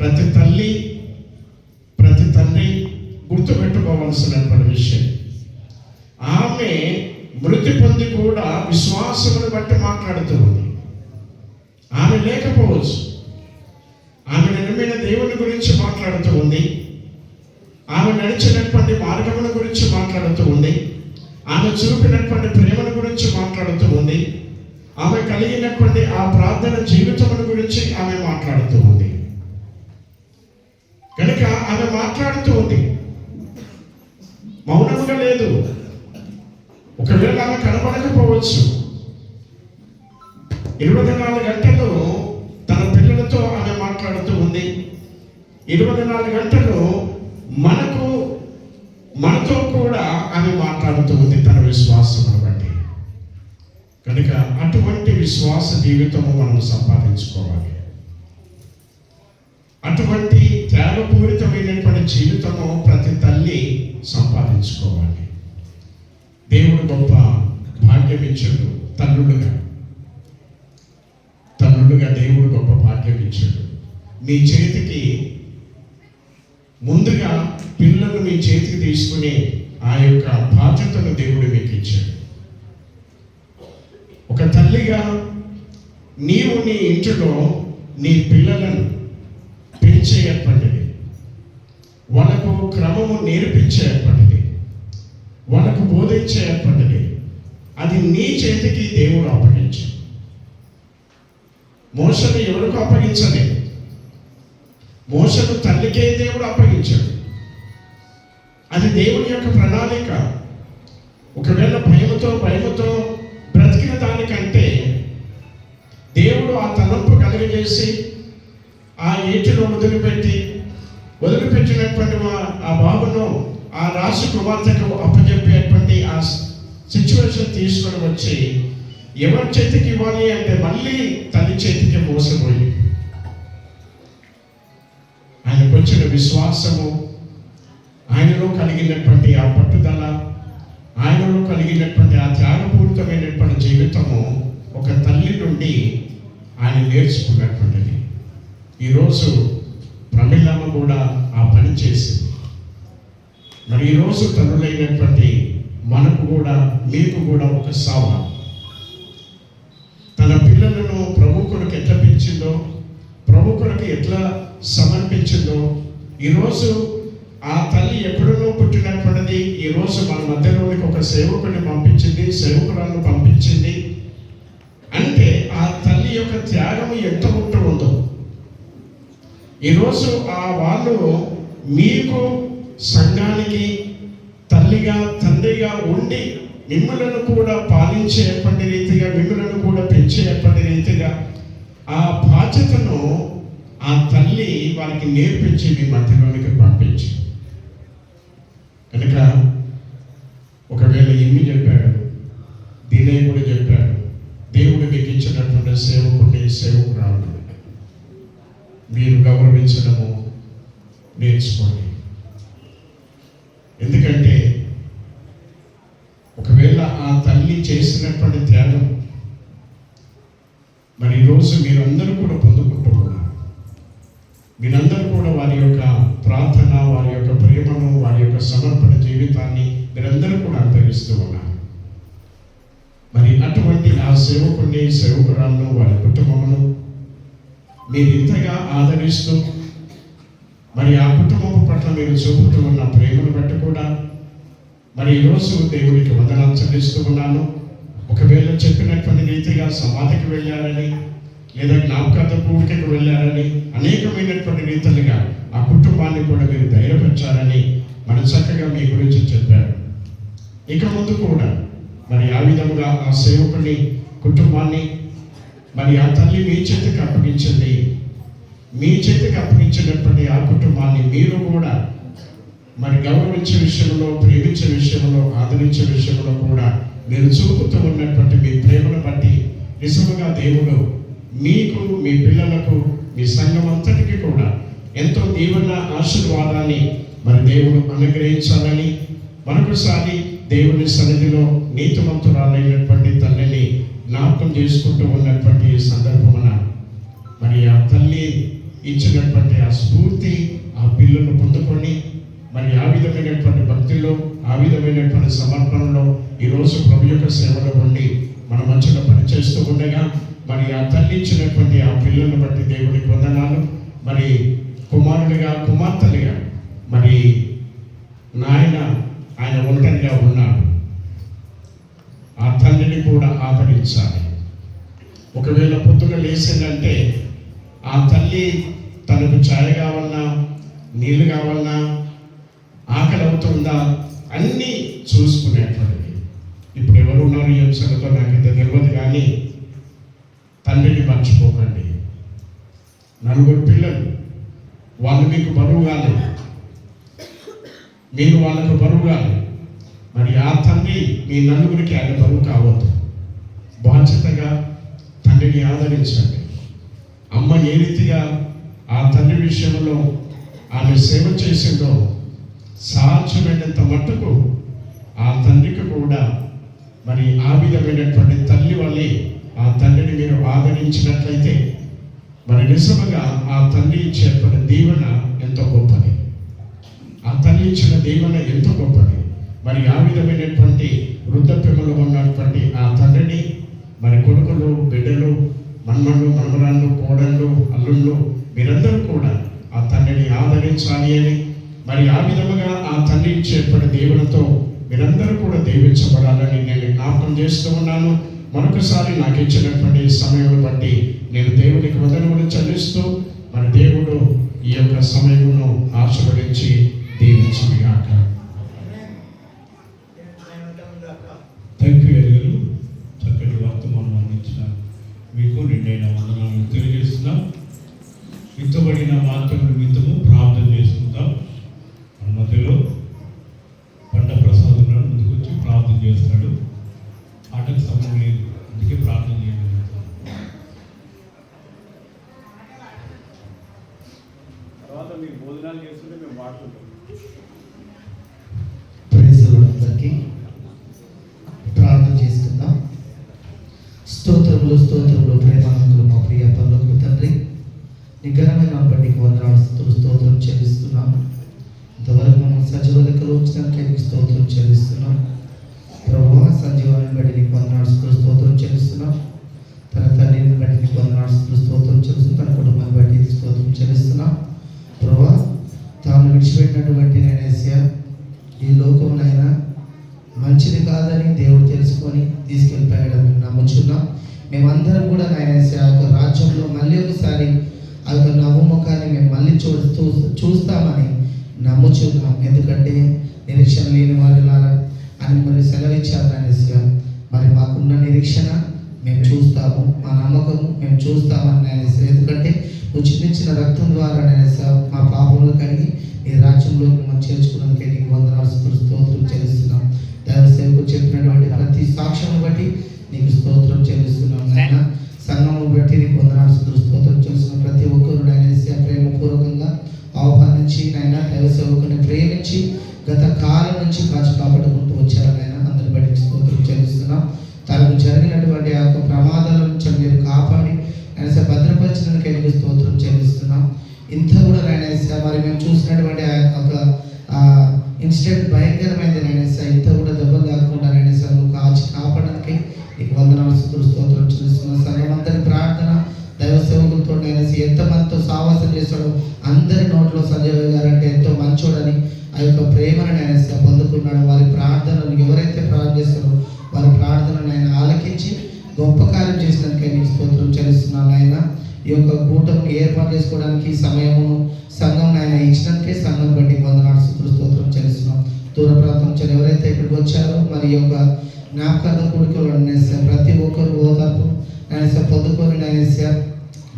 ప్రతి తల్లి, ప్రతి తండ్రి గుర్తుపెట్టుకోవాల్సినటువంటి విషయం, ఆమె మృతి పొంది కూడా విశ్వాసమును బట్టి మాట్లాడుతూ ఉంది. ఆమె లేకపోవచ్చు, ఆమె నమ్మిన దేవుని గురించి మాట్లాడుతూ ఉంది, ఆమె నడిచినటువంటి మార్గముల గురించి మాట్లాడుతూ ఉంది, ఆమె చూపినటువంటి ప్రేమల గురించి మాట్లాడుతూ ఉంది, ఆమె కలిగినటువంటి ఆ ప్రార్థన జీవితముల గురించి ఆమె మాట్లాడుతూ ఉంది. కనుక ఆమె మాట్లాడుతూ ఉంది, మౌనముగా లేదు. ఒకవేళ ఆమె కనబడకపోవచ్చు, 24 గంటలు తన పిల్లలతో ఆమె మాట్లాడుతూ ఉంది. 24 గంటలు మనతో కూడా ఆమె మాట్లాడుతూ ఉంది తన విశ్వాసమును బట్టి. కనుక అటువంటి విశ్వాస జీవితము మనం సంపాదించుకోవాలి. అటువంటి త్యాగపూరితమైనటువంటి జీవితము ప్రతి తల్లి సంపాదించుకోవాలి. దేవుడు గొప్ప భాగ్యం ఇచ్చాడు. తల్లుడుగా దేవుడు గొప్ప భాగ్యం ఇచ్చాడు. మీ చేతికి ముందుగా పిల్లలు మీ చేతికి తీసుకుని ఆ యొక్క బాధ్యతను దేవుడు మీకు ఇచ్చాడు. ఒక తల్లిగా నీవు నీ ఇంటిలో నీ పిల్లలను పెంచేయప్పటిది, వాళ్ళకు క్రమము నేర్పించేయప్పటిది, వాళ్ళకు బోధించేయప్పటిది, అది నీ చేతికి దేవుడు అప్పగించాడు. మోషను ఎవరికి అప్పగించలేదు, మోషను తల్లికే దేవుడు అప్పగించాడు. అది దేవుని యొక్క ప్రణాళిక. ఒకవేళ భయముతో బ్రతికిన దానికంటే దేవుడు ఆ తలంపు కలిగజేసి ఆ ఇంటిలో వదిలిపెట్టినటువంటి ఆ బాబును ఆ రాసు కుమార్తెకు అప్పచెప్పేటువంటి ఆ సిచ్యువేషన్ తీసుకొని వచ్చి ఎవరి చేతికి ఇవ్వాలి అంటే మళ్ళీ తల్లి చేతికి మోసపోయి ఆయనకు వచ్చిన విశ్వాసము, ఆయనలో కలిగినటువంటి ఆ పట్టుదల, ఆయనలో కలిగినటువంటి ఆ త్యాగపూరితమైనటువంటి జీవితము ఒక తల్లి నుండి ఆయన నేర్చుకున్నటువంటిది. ఈరోజు ప్రమిళమ్మ కూడా ఆ పని చేసింది. మరి ఈరోజు తల్లులైనటువంటి మనకు కూడా, మీకు కూడా ఒక సవాల్. తన పిల్లలను ప్రభు కొరకు ఎట్లా పెంచిందో, ప్రభు కొరకు ఎట్లా సమర్పించిందో, ఈరోజు ఆ తల్లి ఎప్పుడో పుట్టినటువంటిది ఈరోజు మన మధ్యలోనికి ఒక సేవకుని పంపించింది, సేవకురాలను పంపించింది అంటే ఆ తల్లి యొక్క త్యాగం ఎంత ఉంటుందో. ఈరోజు ఆ వాళ్ళు మీకు సంఘానికి తల్లిగా తండ్రిగా ఉండి మిమ్మలను కూడా పాలించేటువంటి రీతిగా, మిమ్మలను కూడా పెంచేటువంటి రీతిగా ఆ బాధ్యతను ఆ తల్లి వారికి నేర్పించి మీ మధ్యలోనికి పంపించి. కనుక ఒకవేళ ఇన్ని చెప్పాడు, దీనే కూడా చెప్పాడు, దేవుడు మీకు ఇచ్చినటువంటి సేవకుని సేవకురాలు మీరు గౌరవించడము నేర్చుకోండి. ఎందుకంటే ఒకవేళ ఆ తల్లి చేసినటువంటి త్యాగం మరి ఈరోజు మీరందరూ కూడా పొందుకుంటూ ఉన్నారు. మీరందరూ కూడా వారి యొక్క ప్రార్థన, వారి యొక్క ప్రేమను, వారి యొక్క సమర్పణ జీవితాన్ని మీరందరూ కూడా అనుభవిస్తూ ఉన్నారు. మరి అటువంటి ఆ సేవకుని సేవకురాలను, వారి కుటుంబమును మీరు ఇంతగా ఆదరిస్తూ మరి ఆ కుటుంబం పట్ల మీరు చూపుతూ ఉన్న ప్రేమను బట్టి కూడా మరి ఈరోజు దేవుడికి వందనాలు చెల్లిస్తూ ఉన్నాను. ఒకవేళ చెప్పినటువంటి రీతిగా సమాధికి వెళ్ళారని, లేదా జ్ఞాపకార్థ పూర్తికి వెళ్ళారని, అనేకమైనటువంటి రీతులుగా ఆ కుటుంబాన్ని కూడా మీరు ధైర్యపరిచారని మన చక్కగా మీ గురించి చెప్పారు. ఇక ముందు కూడా మరి ఆ విధముగా ఆ సేవకుని కుటుంబాన్ని మరి ఆ తల్లి మీ చేతికి అప్పగించింది. మీ చేతికి అప్పగించినటువంటి ఆ కుటుంబాన్ని మీరు కూడా మరి గౌరవించే విషయంలో, ప్రేమించే విషయంలో, ఆదరించే విషయంలో కూడా మీరు చూపుతూ ఉన్నటువంటి మీ ప్రేమను బట్టి నిజముగా దేవుడు మీకు, మీ పిల్లలకు, మీ సంఘం అంతటికి కూడా ఎంతో దీవెన ఆశీర్వాదాన్ని మరి దేవుడు అనుగ్రహించాలని మరొకసారి దేవుని సన్నిధిలో నీతిమంతురాలైనటువంటి తల్లిని జ్ఞాపకం చేసుకుంటూ ఉన్నటువంటి సందర్భమున మరి ఆ తల్లి ఇచ్చినటువంటి ఆ స్ఫూర్తి, ఆ పిల్లలను పొందుకొని మరి ఆ విధమైనటువంటి భక్తిలో, ఆ విధమైనటువంటి సమర్పణలో ఈరోజు ప్రభు యొక్క సేవలో ఉండి మన మధ్యలో పనిచేస్తూ ఉండగా మరి ఆ తల్లి ఇచ్చినటువంటి ఆ పిల్లలను బట్టి దేవుడికి వందనాలు. మరి కుమారుడిగా, కుమార్తెలుగా మరి ఆయన ఒంటరిగా ఉన్నాడు. ఆ తండ్రిని కూడా ఆదరించాలి. ఒకవేళ పొద్దున లేచిందంటే ఆ తల్లి తనకు ఛాయ కావాలన్నా, నీళ్ళు కావాలన్నా, ఆకలి అవుతుందా అన్నీ చూసుకునేటువంటిది. ఇప్పుడు ఎవరు ఉన్నారు ఈ అంశాలతో నాకైతే తెలియదు, కానీ తండ్రిని మర్చిపోకండి. 4 పిల్లలు, వాళ్ళు మీకు బరువు కాలేదు, మీరు వాళ్ళకు బరువు కాలేదు. మరి ఆ తండ్రి మీ 4 ఆయన బరువు కావద్దు. బాధ్యతగా తండ్రిని ఆదరించండి. అమ్మ ఏ రీతిగా ఆ తండ్రి విషయంలో ఆమె సేవ చేసిందో సాధ్యమైనంత మట్టుకు ఆ తండ్రికి కూడా మరి ఆ విధమైనటువంటి తల్లి వల్లే ఆ తండ్రిని మీరు ఆదరించినట్లయితే మరి నిజంగా ఆ తల్లి ఇచ్చేటువంటి దీవెన ఎంతో గొప్పది. ఆ తల్లి ఇచ్చిన దీవెన ఎంతో గొప్పది. మరి ఆ విధమైనటువంటి వృద్ధాప్యంలో ఉన్నటువంటి ఆ తండ్రిని మరి కొడుకులు, బిడ్డలు, మన్మళ్ళు, మనమరాళ్ళు, కోడళ్ళు, అల్లుళ్ళు మీరందరూ కూడా ఆ తండ్రిని ఆదరించాలి అని మరి ఆ విధముగా ఆ తండ్రి ఇచ్చేటువంటి దీవెనతో మీరందరూ కూడా దీవించబడాలని నేను జ్ఞాపకం చేస్తూ ఉన్నాను. మరొకసారి నాకు ఇచ్చినటువంటి సమయం బట్టి నేను దేవునికి వందనములు చెల్లిస్తూ మరి దేవుడు ఈ యొక్క సమయమును ఆశీర్వదించి దీవించుగాక. థ్యాంక్ యూ గారు, చక్కటి వర్తమానం అందించిన మీకు నిండైన వందనాలను తెలియజేస్తున్నాం. విత్తబడిన వాక్యం నిమిత్తము ప్రార్థన చేసుకుందాం. మన మధ్యలో పంట ప్రసాద్ ఉన్నాడు, ముందుకు వచ్చి ప్రార్థన చేస్తాడు. ఆటకు సమయం లేదు, అందుకే ప్రార్థన చేయడం. తర్వాత మీరు భోజనాలు చేస్తుంటే మేము వాడుతుంటాం. అందరికీ ప్రార్థన చేసుకుందాం. స్తోత్రములు ప్రేమానందులు మా ప్రియ పరలోకపు తండ్రి, నిఘనమైన బట్టి వందనాలు స్తోత్రం చెల్లిస్తున్నాం. ఇంతవరకు మనం సజీవ లెక్కలో ఉంచడానికి స్తోత్రం చెల్లిస్తున్నాం. ప్రభువా, సంజీవాన్ని బట్టి నీకు వందనాలు స్తోత్రం చెల్లిస్తున్నాం. తన తల్లిని బట్టి నీకు వందనాలు స్తోత్రం చెల్లిస్తున్నాం. తన కుటుంబాన్ని బట్టి స్తోత్రం చెల్లిస్తున్నాం. ప్రభువా, తాను విడిచిపెట్టినటువంటి నేనేసియా ఈ లోకమునైనా మంచిది కాదని దేవుడు తెలుసుకొని తీసుకెళ్ళిపోయాడని నమ్ముచున్నాం. మేమందరం కూడా నాయన ఆ యొక్క రాజ్యంలో మళ్ళీ ఒకసారి ఆ యొక్క నవ్వుముఖాన్ని మేము మళ్ళీ చూస్తామని నమ్ముచున్నాం. ఎందుకంటే నిరీక్షణ లేని వాళ్ళ అని మరి సెలవిచ్చారు నాయన. మరి మాకున్న నిరీక్షణ మేము చూస్తాము, మా నమ్మకము మేము చూస్తామని నాయన. ఎందుకంటే నువ్వు చిందించిన రక్తం ద్వారా నాయన మా పాపములు కడిగి ఈ రాజ్యంలోకి మనం చేర్చుకున్నందుకే నీకు వందనాలు స్తోత్రం చెల్లిస్తున్నాం. దైవ సేవకు చెప్పినటువంటి ప్రతి సాక్ష్యం బట్టి నీకు స్తోత్రం చెల్లిస్తున్నాం. నాయన సంఘము బట్టి నీకు వందనాలు స్తోత్రం చెల్లిస్తున్నాం. ప్రతి ఒక్కరు నాయన ప్రేమపూర్వకంగా ఆహ్వానించి నాయన దైవ సేవకుని ప్రేమించి గత కాలం నుంచి కాచి కాపాడుకుంటూ వచ్చారు నాయన. అందరి బట్టి స్తోత్రం చెల్లిస్తున్నాం. తనకు జరిగినటువంటి ఆ యొక్క ప్రమాదాల నుంచి మీరు కాపాడి ఆయన భద్రపరిచినందుకే నీకు స్తోత్రం చెల్లిస్తున్నాం. ఇంత కూడా నాయన మరి మేము చూసినటువంటి ఒక ఇన్సిడెంట్ భయంకరమైంది నాయన. ఇంత కూడా దెబ్బలు కాకుండా నాయన నువ్వు కాపాడడానికి నీకు వందనాలు స్తోత్రం చెల్లిస్తున్నాం. సర్వమంతరి ప్రార్థన దైవ సేవకులతో నాయన ఎంతమందితో సావాసం చేస్తాడో అందరి నోట్లో సంజయ్ గారు అంటే ఎంతో మంచోడని ఆ యొక్క ప్రేమను నాయన పొందుకున్నాడు. వారి ప్రార్థనలు ఎవరైతే ప్రార్థన చేస్తారో వారి ప్రార్థనను ఆయన ఆలకించి గొప్ప కార్యం చేసినందుకే నీకు స్తోత్రం చెల్లిస్తున్నాను ఆయన. ఈ యొక్క కూటమిని ఏర్పాటు చేసుకోవడానికి సమయమును సంఘం ఆయన ఇచ్చినందుకే సంఘం బట్టి వందనాలు స్తోత్రం చెల్లిస్తున్నాం. దూర ప్రాంతం నుంచి ఎవరైతే ఇక్కడికి వచ్చారో మరి ఈ యొక్క జ్ఞాపకార్థ కూడికలు ప్రతి ఒక్కరు ఓదార్పు ఆయన పొందుకొని ఆయన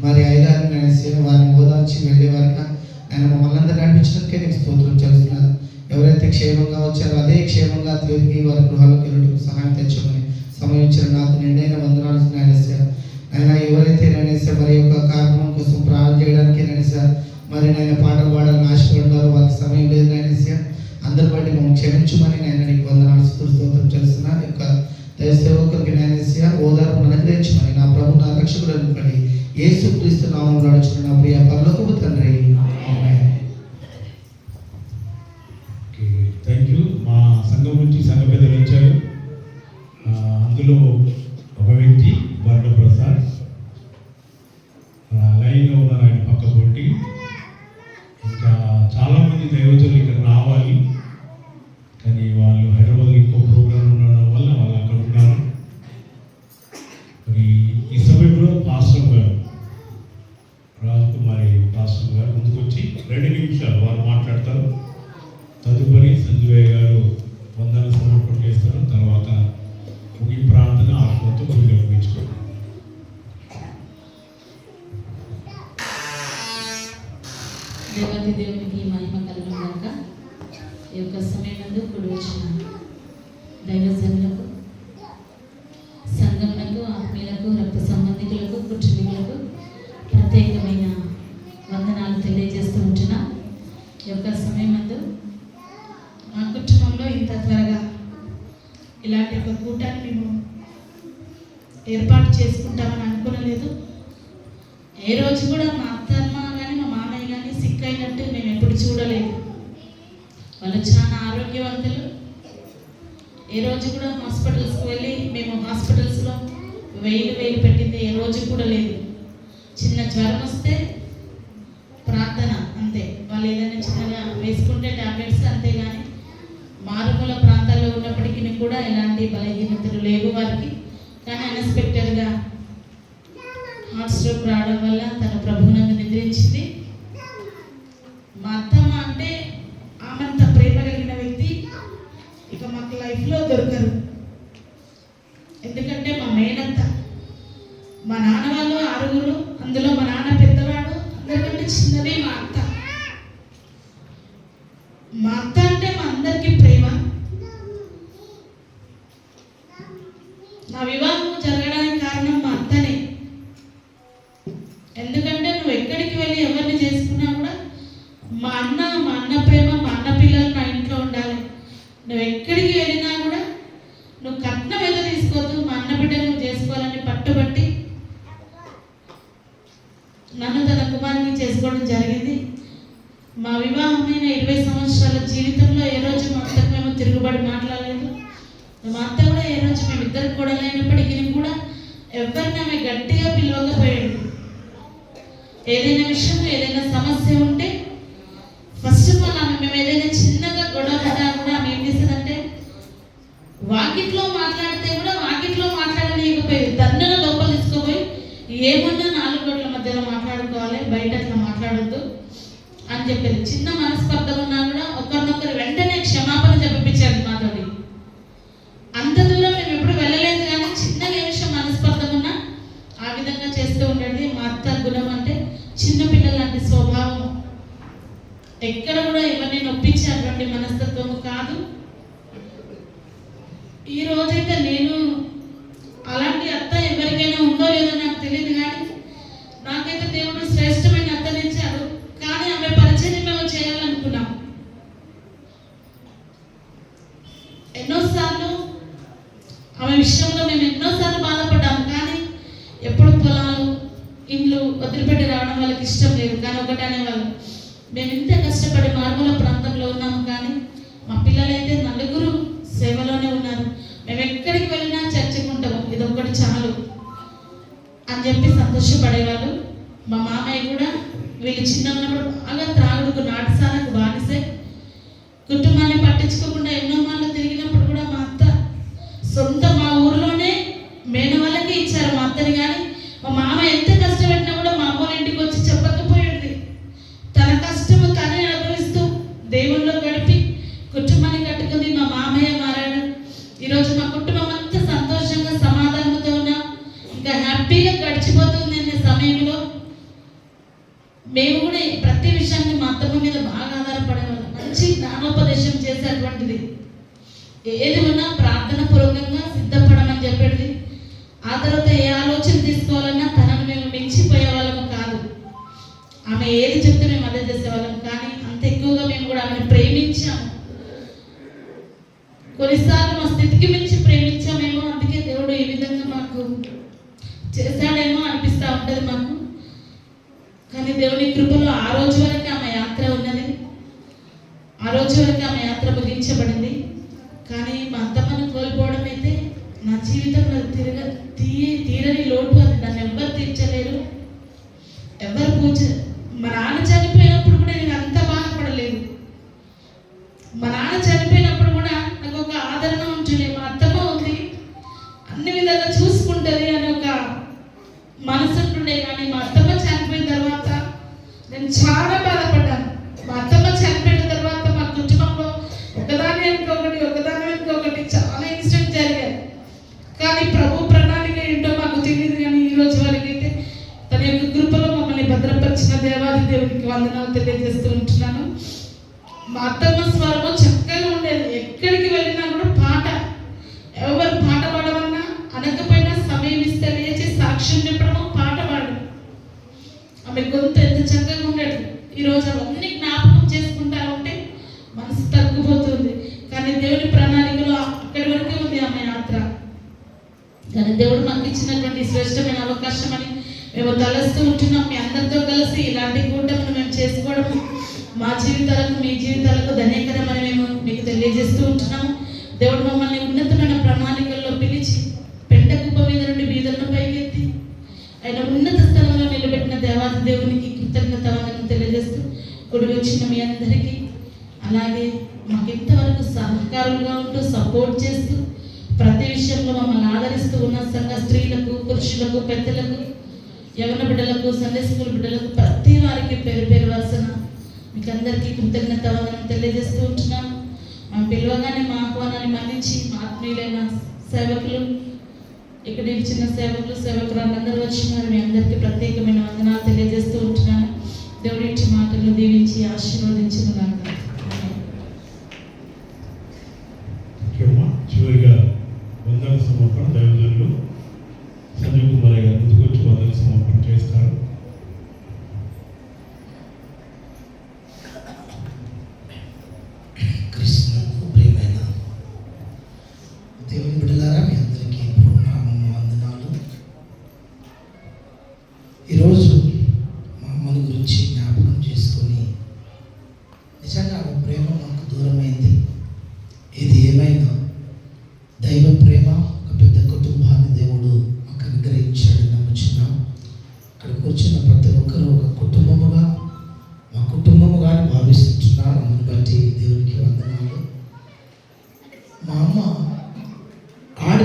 మరి అయ్యగారిని ఆయన వారిని ఓదార్చి వెళ్ళే వారికి ఆయన మమ్మల్ని అందరూ నడిపించినందుకే నీకు స్తోత్రం చెల్లిస్తున్నాను. ఎవరైతే క్షేమంగా వచ్చారో అదే క్షేమంగా తిరిగి వారి గృహాలకు వెళ్ళడానికి సహాయం తెచ్చమని సమయం ఇచ్చిన నాకు నిండైన వందనాలు నాయన. ఆయన ఎవరైతే నాయన మరి యొక్క కార్యక్రమం కోసం ప్రార్థన చేయడానికి నాయన మరి నేను పాటలు పాడాలని ఆశపడ్డారో వారికి సమయం లేదు నాయన. అందరి బట్టి మమ్మల్ని క్షమించమని నేను నీకు వందనాలు స్తోత్రం చేస్తున్నాను. యొక్క దైవ సేవకులకి నాయన ఓదార్పును అనుగ్రహించమని నా ప్రభు నా రక్షకుడు అనుకోండి యేసుక్రీస్తు నామములో నడుచుకున్న నా ప్రియ పరలోకపు తండ్రి. Thank you. మా సంఘం నుంచి సంఘ పెద్దలు వచ్చారు. అందులో ఒక వ్యక్తి వర్ణ ప్రసాద్ లైన్లో ఉన్నారు, ఆయన పక్క పోటీ. ఇంకా చాలామంది దైవజనులు ఇక్కడ రావాలి, కానీ వాళ్ళు హైదరాబాద్లో ఇంకో ప్రోగ్రాం ఉండడం వల్ల వాళ్ళు అక్కడ ఉన్నారు. మరి ఈ సమయంలో పాస్టర్ గారు రాజకుమారి పాస్టర్ గారు ముందుకు వచ్చి 2 నిమిషాలు వారు మాట్లాడతారు. తదుపరి సంజయ్ గారు వందన సమర్పణ చేస్తారు. తర్వాత ముగి ప్రార్థన ఆత్మతో ముగించుకోండి. దేవాది దేవునికి మహిమ కలుగును గాక. ఈ యొక్క సమయంలో కూడి వచ్చిన దైవజనులకు, సంఘములకు, ఆత్మీయులకు, రక్త సంబంధికులకు, కుటుంబీకులకు ప్రత్యేకమైన వందనాలు తెలియజేస్తూ ఉంటున్నా. ఈ యొక్క సమయమందు మా కుటుంబంలో ఇంత త్వరగా ఇలాంటి ఒక కూటాన్ని మేము ఏర్పాటు చేసుకుంటామని అనుకోలేదు. ఏ రోజు కూడా మా అత్తమ్మ కానీ మా మామయ్య కానీ సిక్ అయినట్టు మేము ఎప్పుడు చూడలేదు. వాళ్ళు చాలా ఆరోగ్యవంతులు. ఏ రోజు కూడా హాస్పిటల్స్కి వెళ్ళి మేము హాస్పిటల్స్లో వేలు పెట్టింది ఏ రోజు కూడా లేదు. చిన్న జ్వరం వస్తే ప్రార్థన అంతే, వాళ్ళు ఏదైనా చిన్నగా వేసుకుంటే టాబ్లెట్స్ అంతేగాని మారుమూల ప్రాంతాల్లో ఉన్నప్పటికీ కూడా ఎలాంటి బలహీనతలు లేవు వారికి. కానీ అన్ఎక్స్పెక్టెడ్గా హార్ట్ స్ట్రోక్ రావడం వల్ల తన ప్రభువునందు నిద్రించింది. మా అత్తమ్మ అంటే ఆమెంత ప్రేమ కలిగిన వ్యక్తి ఇక మాకు లైఫ్లో దొరకరు. ఎందుకంటే మా మేనత్త, మా నాన్న వాళ్ళు 6, అందులో మా నాన్న పెద్దవాడు, అందరికంటే జరగడానికి కారణం మా అత్తనే. ఎందుకంటే నువ్వు ఎక్కడికి వెళ్ళి ఎవరిని చేసుకున్నా కూడా మా అన్న ప్రేమ, మా అన్న పిల్లలు నా ఇంట్లో ఉండాలి. నువ్వు ఎక్కడికి వెళ్ళినా కూడా నువ్వు కట్నం ఏదో తీసుకోవద్దు, మా అన్న బిడ్డను నువ్వు చేసుకోవాలని పట్టుబట్టి నన్ను తన కుమారుని చేసుకోవడం జరిగింది. మా వివాహమైన 20 సంవత్సరాల జీవితంలో ఏ రోజు మా అత్తకు మేము తిరుగుబడి మాట్లాడలేదు. మా అత్త కూడా ఏ రోజు మేమిద్దరు కూడా లేనప్పటికీ కూడా ఎవరిని ఆమె గట్టిగా పిలవకపోయాడు. ఏదైనా విషయం, ఏదైనా సమస్య ఉంటే ఫస్ట్ ఆఫ్ ఆల్ ఆమె మేము ఏదైనా చిన్నగా గొడవ పడ్డా కూడా ఆమె ఏం చేస్తుందంటే వాకిట్లో మాట్లాడితే కూడా వాకిట్లో మాట్లాడలేకపోయేది. తన్నున లోపల తీసుకుపోయి ఏమన్నా 4 గోడల మధ్యలో మాట్లాడుకోవాలి, బయట అట్లా మాట్లాడొద్దు అని చెప్పేది. చిన్న మనస్పర్ధం ఉన్నా కూడా ఒకరినొకరు వెంటనే క్షమాపణ చెప్పించాడు మాతోటి. అంత దూరం మేము ఎప్పుడు వెళ్ళలేదు, కానీ చిన్నగా ఏ విషయం మనస్పర్ధం ఉన్నా ఆ విధంగా చేస్తూ ఉండేది. మా అత్త గుణం అంటే చిన్నపిల్లల లాంటి స్వభావం, ఎక్కడ కూడా ఎవరిని నొప్పించే అటువంటి మనస్తత్వం కాదు. ఈ రోజైతే నేను అలాంటి అత్త ఎవరికైనా ఉందో లేదో నాకు తెలియదు, కానీ నాకైతే దేవుడు శ్రేష్టమైన అత్తనిచ్చాడు. కానీ ఆమె పరిచయం మేము చేయాలనుకున్నాం. ఎన్నోసార్లు ఆమె విషయంలో మేము ఎన్నోసార్లు బాధపడ్డాము, కానీ ఎప్పుడు పొలాలు, ఇండ్లు వదిలిపెట్టి రావడం వాళ్ళకి ఇష్టం లేదు. కానీ ఒకటి అనేవాళ్ళు, మేము ఇంత కష్టపడి మారుమూల ప్రాంతంలో ఉన్నాము, కానీ మా పిల్లలైతే 4 సేవలోనే ఉన్నారు. మేము ఎక్కడికి వెళ్ళినా చర్చకు ఉంటాము, ఇదొక్కటి చాలు అని చెప్పి సంతోషపడేవాళ్ళు. మా మామయ్య కూడా వీళ్ళు చిన్న ఉన్నప్పుడు బాగా త్రాగుడుకు, నాటసాలకు బానిసే. కుటుంబాన్ని పట్టించుకోకుండా ఎన్నో మార్లు తిరిగినప్పుడు కూడా మా అత్త సొంత మా ఊర్లోనే మేన వాళ్ళకి ఇచ్చారు మా అత్తని. కానీ మా మామ ఎంత కష్టపెట్టినా కూడా మా అమ్మ ఇంటికి వచ్చి చెప్పకపోయేది. తన కష్టము తనే అనుభవిస్తూ దేవుళ్ళలో గడిపి కుటుంబాన్ని కట్టుకుంది. మా మామయ్య మారాడు. ఈరోజు మా కుటుంబం అంతా సంతోషంగా సమాధానంతో ఉన్నాం, ఇంకా హ్యాపీగా గడిచిపోతుంది అనే సమయంలో మేము కూడా ప్రతి విషయాన్ని మా అత్తమ్మ మీద బాగా ఆధారపడేవాళ్ళం. మంచి జ్ఞానోపదేశం చేసేటువంటిది. ఏది ఉన్నా ప్రార్థన పూర్వకంగా సిద్ధపడమని చెప్పేది. ఆ తర్వాత ఏ ఆలోచన తీసుకోవాలన్నా తనను మేము మించిపోయే వాళ్ళము కాదు. ఆమె ఏది చెప్తే మేము అదే చేసేవాళ్ళం, కానీ అంత ఎక్కువగా మేము కూడా ఆమెను ప్రేమించాము. కొన్నిసార్లు మా స్థితికి మించి ప్రేమించామేమో, అందుకే దేవుడు ఈ విధంగా మాకు చేశాడేమో అనిపిస్తూ ఉంటుంది మాకు. కానీ దేవుని కృపలో ఆ రోజు వరకు ఆమె యాత్ర ఉన్నది, ఆ రోజు వరకు ఆమె యాత్ర ముగించబడింది. కానీ మా అత్తమ్మను కోల్పోవడం అయితే నా జీవితంలో తీరని లోటు. అది దాన్ని ఎవ్వరు తీర్చలేరు, ఎవరు పూజ. మా నాన్న చనిపోయినప్పుడు కూడా నేను అంత బాధపడలేదు. మా నాన్న చనిపోయినప్పుడు కూడా నాకు ఒక ఆదరణ ఉంటుంది, మా అత్తమ్మ ఉంది, అన్ని విధాలుగా చూసుకుంటుంది అని ఒక మనసు ఉంటుండే. కానీ మా అత్తమ్మ చనిపోయిన తర్వాత నేను చాలా బాధపడ్డాను. మా అత్తమ్మ చనిపోయిన తర్వాత మా కుటుంబంలో ఒకదాని వెనుకొకటి చాలా ఇన్సిడెంట్ జరిగాయి. కానీ ప్రభు ప్రణాళిక ఏంటో మాకు తెలియదు. కానీ ఈ రోజు వరకు అయితే తన యొక్క కృపలో మమ్మల్ని భద్రపరిచిన దేవాది దేవునికి వందనాలు తెలియజేస్తూ ఉంటున్నాను. మా అత్తమ్మ స్వరము చక్కగా ఉండేది. ఎక్కడికి వెళ్ళినా కూడా పాట, ఎవరు పాట పాడమన్నా అనకపోయినా సమయం ఇస్తే లేచి సాక్ష్యం చెప్పడము, పాట పాడడం. ఆమె గొంతు ఎంత చక్కగా ఉండేది. ఈరోజు అవన్నీ జ్ఞాపకం చేసుకుంటా ఉంటే మనసు తగ్గిపోతుంది. కానీ దేవుని ప్రణాళికలో అక్కడి వరకే ఉంది ఆమె యాత్ర. కానీ దేవుడు మాకు ఇచ్చినటువంటి శ్రేష్టమైన అవకాశం అని మేము తలస్తూ ఉంటున్నాం. మీ అందరితో కలిసి ఇలాంటి కూటమిని మేము చేసుకోవడం మా జీవితాలకు, మీ జీవితాలకు ధన్యకరమని మేము మీకు తెలియజేస్తూ ఉంటున్నాము. దేవుడు మమ్మల్ని ఉన్నతమైన ప్రణాళికల్లో పిలిచి పెంట కుప్ప మీద నుండి బీదలను పైకెత్తి ఆయన ఉన్నత స్థలంలో నిలబెట్టిన దేవాది దేవునికి కృతజ్ఞత వందనం తెలియజేస్తూ కూడి వచ్చిన మీ అందరికీ, అలాగే మాకు ఇంతవరకు సహకారులుగా ఉంటూ సపోర్ట్ చేస్తూ ప్రతి విషయంలో మమ్మల్ని ఆదరిస్తూ ఉన్న సంఘ స్త్రీలకు, పురుషులకు, పెద్దలకు, యవన బిడ్డలకు, సండే స్కూల్ బిడ్డలకు, ప్రతి వారికి పేరు పేరు వరుసన మీకు అందరికీ కృతజ్ఞత వందనం తెలియజేస్తూ ఉంటున్నాను. మా పిలవగానే మా ఆహ్వానాన్ని మన్నించి మా ఆత్మీయులైన సేవకులు, ఇక్కడ చిన్న సేవకురాలు అందరూ వచ్చినారు. మీ అందరికీ ప్రత్యేకమైన వందనాలు తెలియజేస్తూ ఉంటున్నాను. దేవుడి ఇచ్చి మాటలను దీవించి ఆశీర్వదించిన చివరిగా వందన సమర్పణ దైవజనులు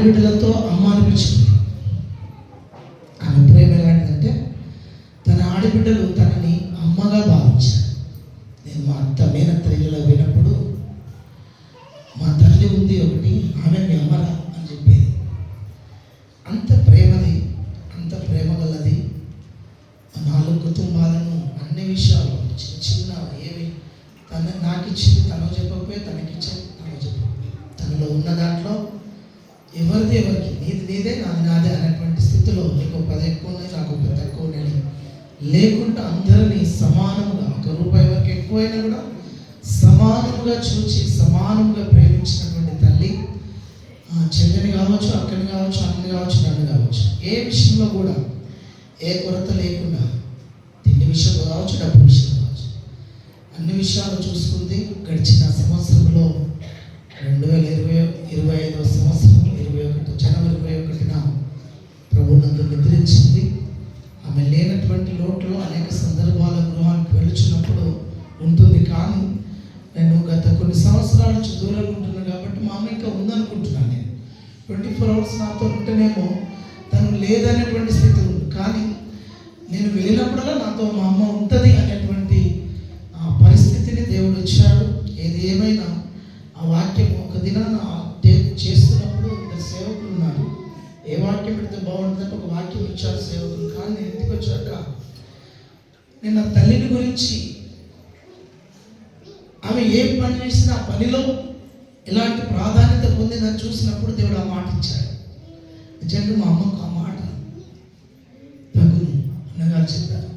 ఆడబిడ్డలతో అమ్మ అనిపించుకుంది. ఆమె ప్రేమ ఎలాంటిదంటే తన ఆడబిడ్డలు తనని అమ్మగా భావించారు. నేను మా అత్త మేనత్తరిలో పోయినప్పుడు మా తల్లి ఉంది ఒకటి, ఆమె మీ అమ్మరా అని చెప్పేది. అంత ప్రేమది, అంత ప్రేమ గలది. 4 కుటుంబాలను అన్ని విషయాలు చిన్న చిన్న ఏవి నాకు ఇచ్చింది తను చెప్పకపోయి, తనకిచ్చింది తను చెప్పకపోయి, తనలో ఉన్న దాంట్లో ఎవరిది ఎవరికి, నీది నీదే నాది నాదే అనేటువంటి స్థితిలో నీకు 10 ఎక్కువ ఉన్నాయి, నాకు 10 తక్కువ ఉన్నాయి లేకుండా అందరినీ సమానముగా, 1 రూపాయి వరకు ఎక్కువైనా కూడా సమానముగా చూచి సమానముగా ప్రేమించినటువంటి తల్లి. చెల్లెని కావచ్చు, అక్కని కావచ్చు, అన్నని కావచ్చు, నన్ను కావచ్చు, ఏ విషయంలో కూడా ఏ కొరత లేకుండా, తిండి విషయంలో కావచ్చు, డబ్బు విషయంలో కావచ్చు, అన్ని విషయాలు చూసుకుంది. గడిచిన సంవత్సరంలో 2025వ సంవత్సరం 21 జనవరి 21న ప్రభునందు నిద్రించింది. ఆమె లేనటువంటి లోటులో అనేక సందర్భాల గృహానికి వెళుచున్నప్పుడు ఉంటుంది. కానీ నేను గత కొన్ని సంవత్సరాల నుంచి దూరంగా ఉంటున్నాను కాబట్టి మా అమ్మ ఇంకా ఉందనుకుంటున్నాను. నేను 24 hours నాతో ఉంటేనేమో తను లేదనేటువంటి స్థితి ఉంది. కానీ నేను వెళ్ళినప్పుడల్లా నాతో మా అమ్మ ఉంటుంది అనేటువంటి పరిస్థితిని దేవుడు ఇచ్చాడు. ఏది ఏమైనా ఆ వాక్యం ఒక దినాన చేస్తున్నప్పుడు 2 సేవకులు ఉన్నారు. ఏ వాక్యం పెడితే బాగుంటుందంటే ఒక వాక్యం ఇచ్చారు సేవకులు. కానీ నేను ఇంటికి వచ్చాక నేను నా తల్లిని గురించి ఆమె ఏం పని చేసినా ఆ పనిలో ఎలాంటి ప్రాధాన్యత పొందిందని చూసినప్పుడు దేవుడు ఆ మాట ఇచ్చాడు. నిజంగా మా అమ్మకు ఆ మాట తగును అన్నగారు చెప్పారు.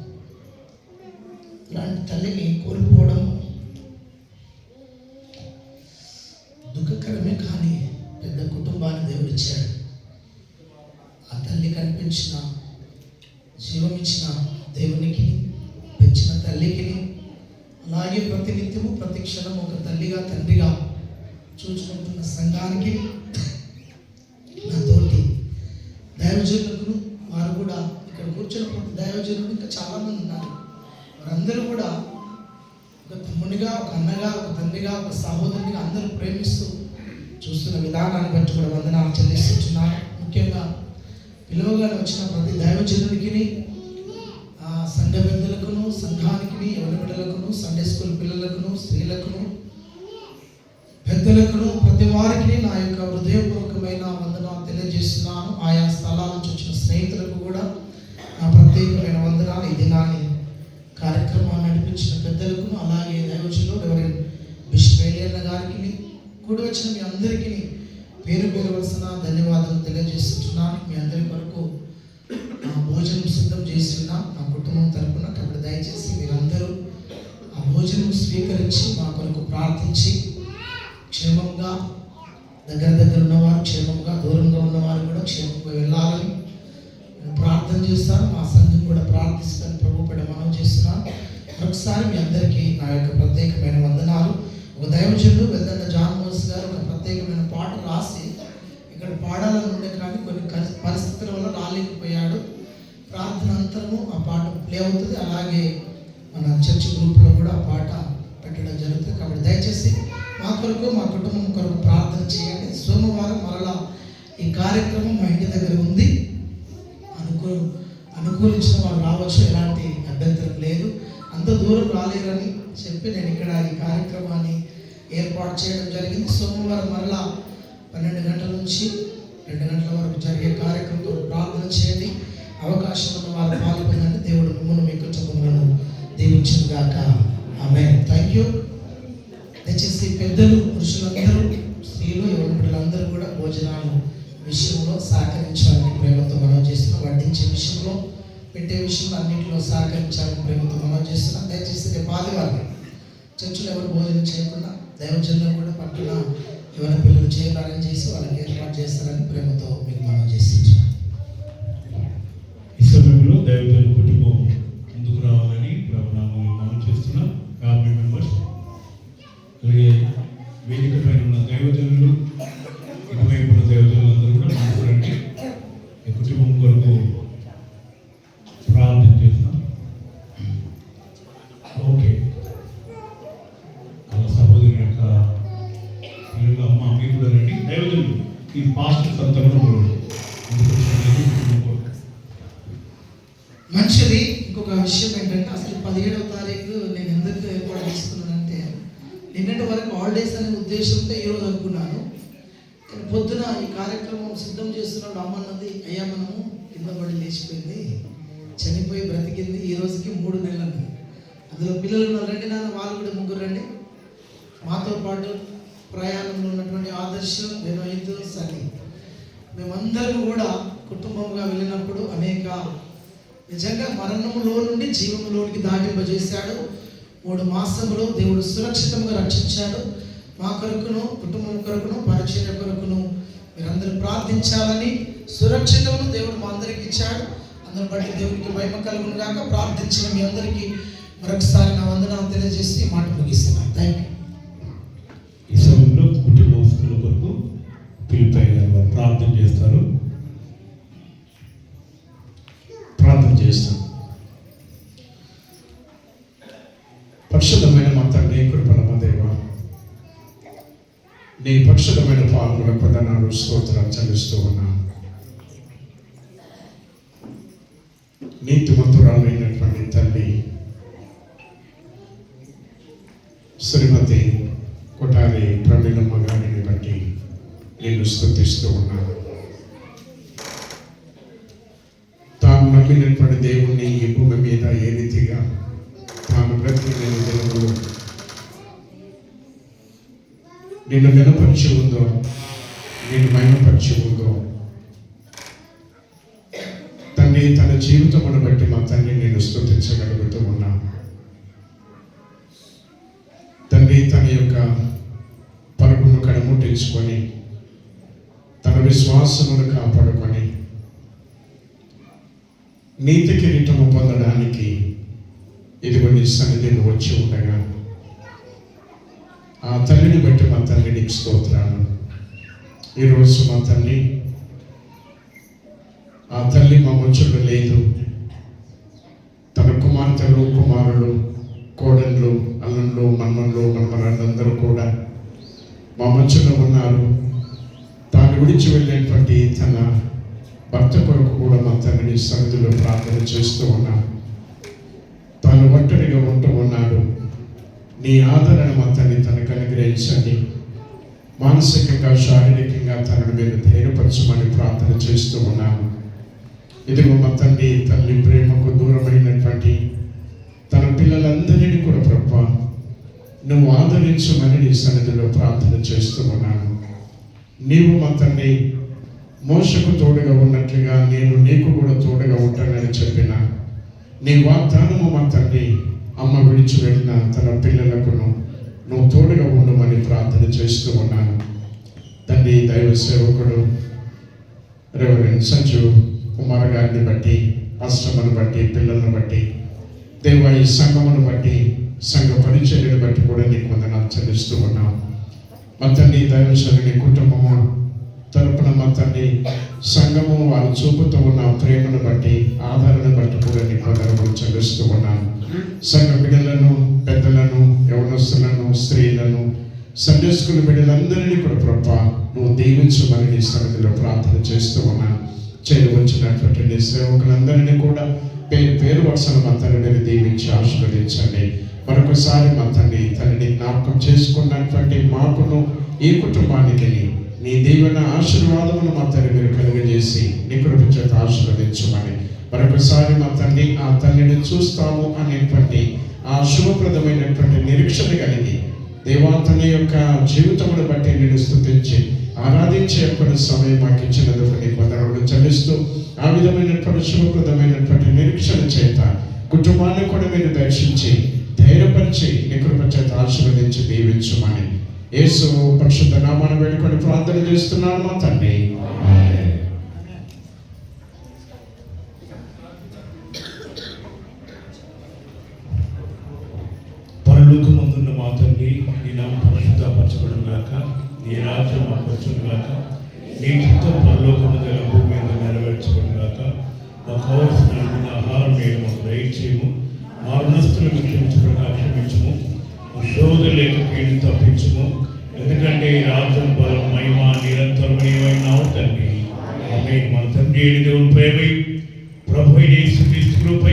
ఇలాంటి తల్లిని కోల్పోవడం దుఃఖకరమే, కానీ పెద్ద కుటుంబాన్ని దేవుడు ఇచ్చాడు. ఆ తల్లి కనిపించిన, జీవమిచ్చిన దేవునికి, పెంచిన తల్లికి, అలాగే ప్రతినిత్యము ప్రతి క్షణం ఒక తల్లిగా తండ్రిగా చూసుకుంటున్న సంఘానికి, నాతోటి దైవజనులకు, వారు కూడా ఇక్కడ కూర్చున్న దైవజనులు ఇంకా చాలామంది ఉన్నారు. వారందరూ కూడా ఒక తమ్మునిగా, ఒక అన్నగా, ఒక తండ్రిగా, ఒక సహోదరునిగా అందరూ ప్రేమిస్తూ చూస్తున్న విధానాన్ని బట్టి కూడా వందనాలు చెల్లిస్తున్నాను. ముఖ్యంగా పిలువగానే వచ్చిన ప్రతి దైవజనుడికి, సంఘ పెద్దలకును, సంఘానికి, ఎవరి బిడ్డలకును, సండే స్కూల్ పిల్లలకును, స్త్రీలకును, పెద్దలకును, ప్రతి వారికి నా యొక్క హృదయపూర్వకమైన వందనాలు తెలియజేస్తున్నాను. ఆయా స్థలాల నుంచి వచ్చిన స్నేహితులకు కూడా నా ప్రత్యేకమైన వందనాలు. ఈ దినాన్ని కార్యక్రమాన్ని నడిపించిన పెద్దలకు, అలాగే దైవజనులు రెవరెండ్ బిషప్ ఏలియన్న గారికి, కూడి వచ్చిన మీ అందరికీ పేరు పేరు వలసిన ధన్యవాదాలు తెలియజేస్తున్నాను. మీ అందరి కొరకు భోజనం సిద్ధం చేసి ఉన్నా నా కుటుంబం తరపున. కాబట్టి దయచేసి మీరందరూ ఆ భోజనం స్వీకరించి మా కొరకు ప్రార్థించి క్షేమంగా, దగ్గర ఉన్నవారు క్షేమంగా, దూరంగా ఉన్నవారు కూడా క్షేమంగా వెళ్ళాలని నేను ప్రార్థన చేస్తాను. మా సంఘం కూడా ప్రార్థిస్తాను. ప్రభు పడ మనం చేస్తున్నాను. మరొకసారి మీ అందరికీ నా యొక్క ప్రత్యేకమైన వందనాలు. ఒక దైవజనుడు వెద్దన్న జాన్ మోస్ గారు ఒక ప్రత్యేకమైన పాట రాసి ఇక్కడ పాడాలని ఉండే, కానీ కొన్ని పరిస్థితుల వల్ల రాలేకపోయాడు. ప్రార్థన అంతరము ఆ పాట ప్లే అవుతుంది. అలాగే మన చర్చ్ గ్రూప్లో కూడా ఆ పాట పెట్టడం జరుగుతుంది. కాబట్టి దయచేసి మా కొరకు, మా కుటుంబం కొరకు ప్రార్థన చేయండి. సోమవారం మరలా ఈ కార్యక్రమం మా ఇంటి దగ్గర ఉంది. అనుకూలించిన వాళ్ళు రావచ్చు, ఎలాంటి అభ్యంతరం లేదు. అంత దూరం రాలేరని చెప్పి నేను ఇక్కడ ఈ కార్యక్రమాన్ని ఏర్పాటు చేయడం జరిగింది. సోమవారం మరలా 12 గంటల నుంచి 2 గంటల వరకు జరిగే కార్యక్రమంతో ప్రార్థన చేయండి. అవకాశం ఉన్న వారు పాల్గొనండి. దేవుడు మిమ్మల్ని, మీ కుటుంబములను దీవించును గాక. ఆమేన్. Thank you. దయచేసి పెద్దలు, పురుషులందరూ, స్త్రీలు, యువన బిడ్డలందరూ కూడా భోజనాల విషయంలో సహకరించాలని ప్రేమతో మనం చేస్తున్నాం. వడ్డించే విషయంలో, పెట్టే విషయంలో అన్నింటిలో సహకరించాలని ప్రేమతో మనం చేస్తున్నాం. దయచేసి రేపు ఆదివారం చర్చిలో ఎవరు భోజనం చేయకుండా దైవజనులను కూడా పట్టున యువన పిల్లలు చేయాలని చేసి వాళ్ళకి ఏర్పాటు చేస్తారని ప్రేమతో మీకు మనం చేస్తున్నాం. ఈ సమయంలో దైవజనుల కుటుంబం ముందుకు రావాలని ప్రభునామములో మనం చేస్తున్నాం. ఫ్యామిలీ మెంబర్స్, అలాగే వేదిక పైన ఉన్న దైవజనులు, ఇటువైపు ఉన్న దైవజనులందరూ కూడా ముందుకు రండి. ఈ కుటుంబం కొరకు ప్రార్థన చేస్తున్నాం. ఓకే, వాళ్ళ సహోదరి యొక్క పిల్లలు, అమ్మ మీరు కూడా రండి. దైవజనులు ఈ పాస్టర్స్ అంతా కూడా మంచిది. ఇంకొక విషయం ఏంటంటే అసలు 17వ తారీఖు నేను ఎందుకు ఏర్పాటు చేసుకున్నానంటే నిన్నటి వరకు హాలిడేస్ అనే ఉద్దేశంతో ఈరోజు అనుకున్నాను. కానీ పొద్దున ఈ కార్యక్రమం సిద్ధం చేస్తున్నప్పుడు అమ్మన్నది, అయ్యా మనము కింద పడి లేచిపోయింది, చనిపోయి బ్రతికింది, ఈ రోజుకి 3 నెలలు. అందులో పిల్లలు రండి నాన్న, వాళ్ళు కూడా 3 రండి. మాతో పాటు ప్రయాణంలో ఉన్నటువంటి ఆదర్శం, వినోయిత్, సని, మేమందరం కూడా కుటుంబంగా వెళ్ళినప్పుడు అనేక నిజంగా మరణంలో నుండి జీవంలోనికి దాటింపజేశాడు. 3 మాసములు దేవుడు సురక్షితంగా రక్షించాడు. మా కొరకును, కుటుంబం కొరకును, పరిచర్య కొరకును మీరందరూ ప్రార్థించాలని సురక్షితమును దేవుడు మా అందరికి ఇచ్చాడు. అందరి బట్టి దేవునికి మహిమ కలుగును గాక. ప్రార్థించిన మీ అందరికీ మరొకసారి నా వందనాలు తెలియజేసి ఈ మాట ముగిస్తున్నాను. Thank you. ఈ సమయంలో కుటుంబస్తుల కొరకు పిలిపై గారు ప్రార్థన చేస్తారు. ప్రార్థన చేస్తాం. పరిశుద్ధమైన మా తండ్రి, కృపణ దేవ, నీ పరిశుద్ధమైన పాలన ప్రధానాలు స్తోత్రాలు చెల్లిస్తూ ఉన్నాను. నీతిమంతురాలైనటువంటి తల్లి శ్రీమతి కొటారి ప్రమీలమ్మ గారిని బట్టి నేను స్తుతిస్తూ ఉన్నాను. తాను నమ్మినటువంటి దేవుణ్ణి ఈ భూమి మీద ఏ రీతిగా తాను బ్రతికిన దినములు నిన్ను వినపరిచి ఉందో, నిన్ను మహిమపరిచి ఉందో తండ్రి, తన జీవితమును బట్టి మా తండ్రి నేను స్తుతించగలుగుతూ ఉన్నాను. తండ్రి తన యొక్క పరుగును కడముట్టించుకొని తన విశ్వాసమును కాపాడుకొని నీతి కిరీటము పొందడానికి ఇదిగో నీ సన్నిధిని వచ్చి ఉండగా ఆ తల్లిని బట్టి మా తల్లి నీకు స్తోత్రాలు. ఈరోజు మా తల్లి, ఆ తల్లి మా మధ్యలో లేదు. తన కుమార్తెలు, కుమారులు, కోడళ్ళు, అల్లంలో, మన్మల్లో, మన్మరాళ్ళందరూ కూడా మా మధ్యలో ఉన్నారు. తాను విడిచి వెళ్ళేటువంటి తన భర్త కొరకు కూడా మా తల్లిని సన్నిధిలో ప్రార్థన చేస్తూ ఉన్నాను. తాను ఒంటరిగా ఉంటూ ఉన్నాడు. నీ ఆదరణ మా తల్లి తనకు అనుగ్రహించండి. మానసికంగా, శారీరకంగా తనను మీరు ధైర్యపరచమని ప్రార్థన చేస్తూ ఉన్నాను. ఇదిగో మా తల్లి ప్రేమకు దూరమైనటువంటి తన పిల్లలందరినీ కూడా ప్రభువా నువ్వు ఆదరించమని నీ సన్నిధిలో ప్రార్థన చేస్తూ ఉన్నాను. నీవు మా తండ్రి మోషకు తోడుగా ఉన్నట్లుగా నేను నీకు కూడా తోడుగా ఉంటానని చెప్పిన నీ వాగ్దానము మా తండ్రి అమ్మ విడిచి వెళ్ళిన తన పిల్లలకును నువ్వు తోడుగా ఉండమని ప్రార్థన చేస్తూ ఉన్నాను. తండ్రి దైవ సేవకుడు రెవరెండ్ సంజు కుమార్ గారిని బట్టి, ఆశ్రమను బట్టి, పిల్లలను బట్టి, దేవ ఈ సంఘమును బట్టి, సంఘ పరిచర్యను బట్టి కూడా నీకు వందనాలు చెల్లిస్తూ ఉన్నాం. మా తండ్రి దైవశని కుటుంబము తరపున మా తండ్రి సంఘము వారు చూపుతూ ఉన్న ప్రేమను బట్టి, ఆదరణ బట్టి కూడా నీకు వందనాలు చెల్లిస్తూ ఉన్నాను. సంఘ బిడ్డలను, పెద్దలను, యవనస్తులను, స్త్రీలను, సండే స్కూల్ బిడ్డలందరినీ కూడా ప్రభా నువ్వు దీవించమని నీ సన్నిధిలో ప్రార్థన చేస్తూ ఉన్నాను. చేయవచ్చినటువంటి నీ సేవకులందరినీ కూడా పేరు పేరు వరుసను మా తండ్రి మీరు దీవించి ఆశీర్వదించండి. మరొకసారి మా తండ్రిని జ్ఞాపకం చేసుకున్నటువంటి మాకును ఈ కుటుంబానికి నీ దీవెన ఆశీర్వాదమును మా తండ్రి మీరు కలుగజేసి నీ కృప చేత ఆశీర్వదించమని మరొకసారి మా తండ్రి ఆ తల్లిని చూస్తాము అనేటువంటి ఆ శుభప్రదమైనటువంటి నిరీక్షణ కలిగి దేవాతని యొక్క జీవితమును బట్టి నేను స్తుతించి ఆరాధించే సమయం మాకు ఇచ్చినందుకు నీకు వందనాలు చెల్లిస్తూ ఆ విధమైనటువంటి శుభప్రదమైనటువంటి నిరీక్షణ చేత కుటుంబాన్ని కూడా మీరు దర్శించి ధైర్యపరిచి నీ కృప చేత ఆశీర్వదించి దీవించమని యేసు పరిశుద్ధ నామాన్ని వేడుకొని ప్రార్థన చేస్తున్నాను మా తండ్రి. పరలోకమందున్న మా తండ్రి, నీ నామం పరిశుద్ధపరచబడును గాక, నీ రాజ్యం మాకు వచ్చును గాక, నీ చిత్తం పరలోకమందు భూమి మీద నెరవేర్చబడును గాక. మాకు కావలసిన ఆహారం నేడు మాకు దయచేయము, మా రుణస్తులను క్షమించబడిన క్షమించము, శోధలేక కీడు తప్పించము, ఎందుకంటే ఈ రాజ్యం, బలం, మహిమ నిరంతరం నీవైనావు తండ్రి. ఆమేన్. మన తండ్రి దేవుని ప్రేమ, ప్రభు యేసు క్రీస్తు కృప,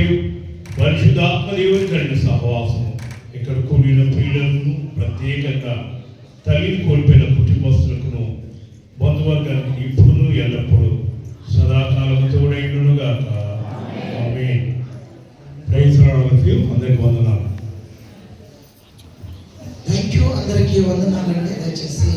ఆత్మదేవుని కలిగిన సహవాసం ఇక్కడ కూడిన ప్రియులను ప్రత్యేకంగా తల్లిని కోల్పోయిన కుటుంబస్తులకును బంధువర్గానికి ఇప్పుడును ఎల్లప్పుడూ సదాకాలం తోడైండునుగాక. ఆమేన్. Praise the lord. అందరికీ వందనాలు. Thank you. అందరికీ వందనాలండి. దయచేసి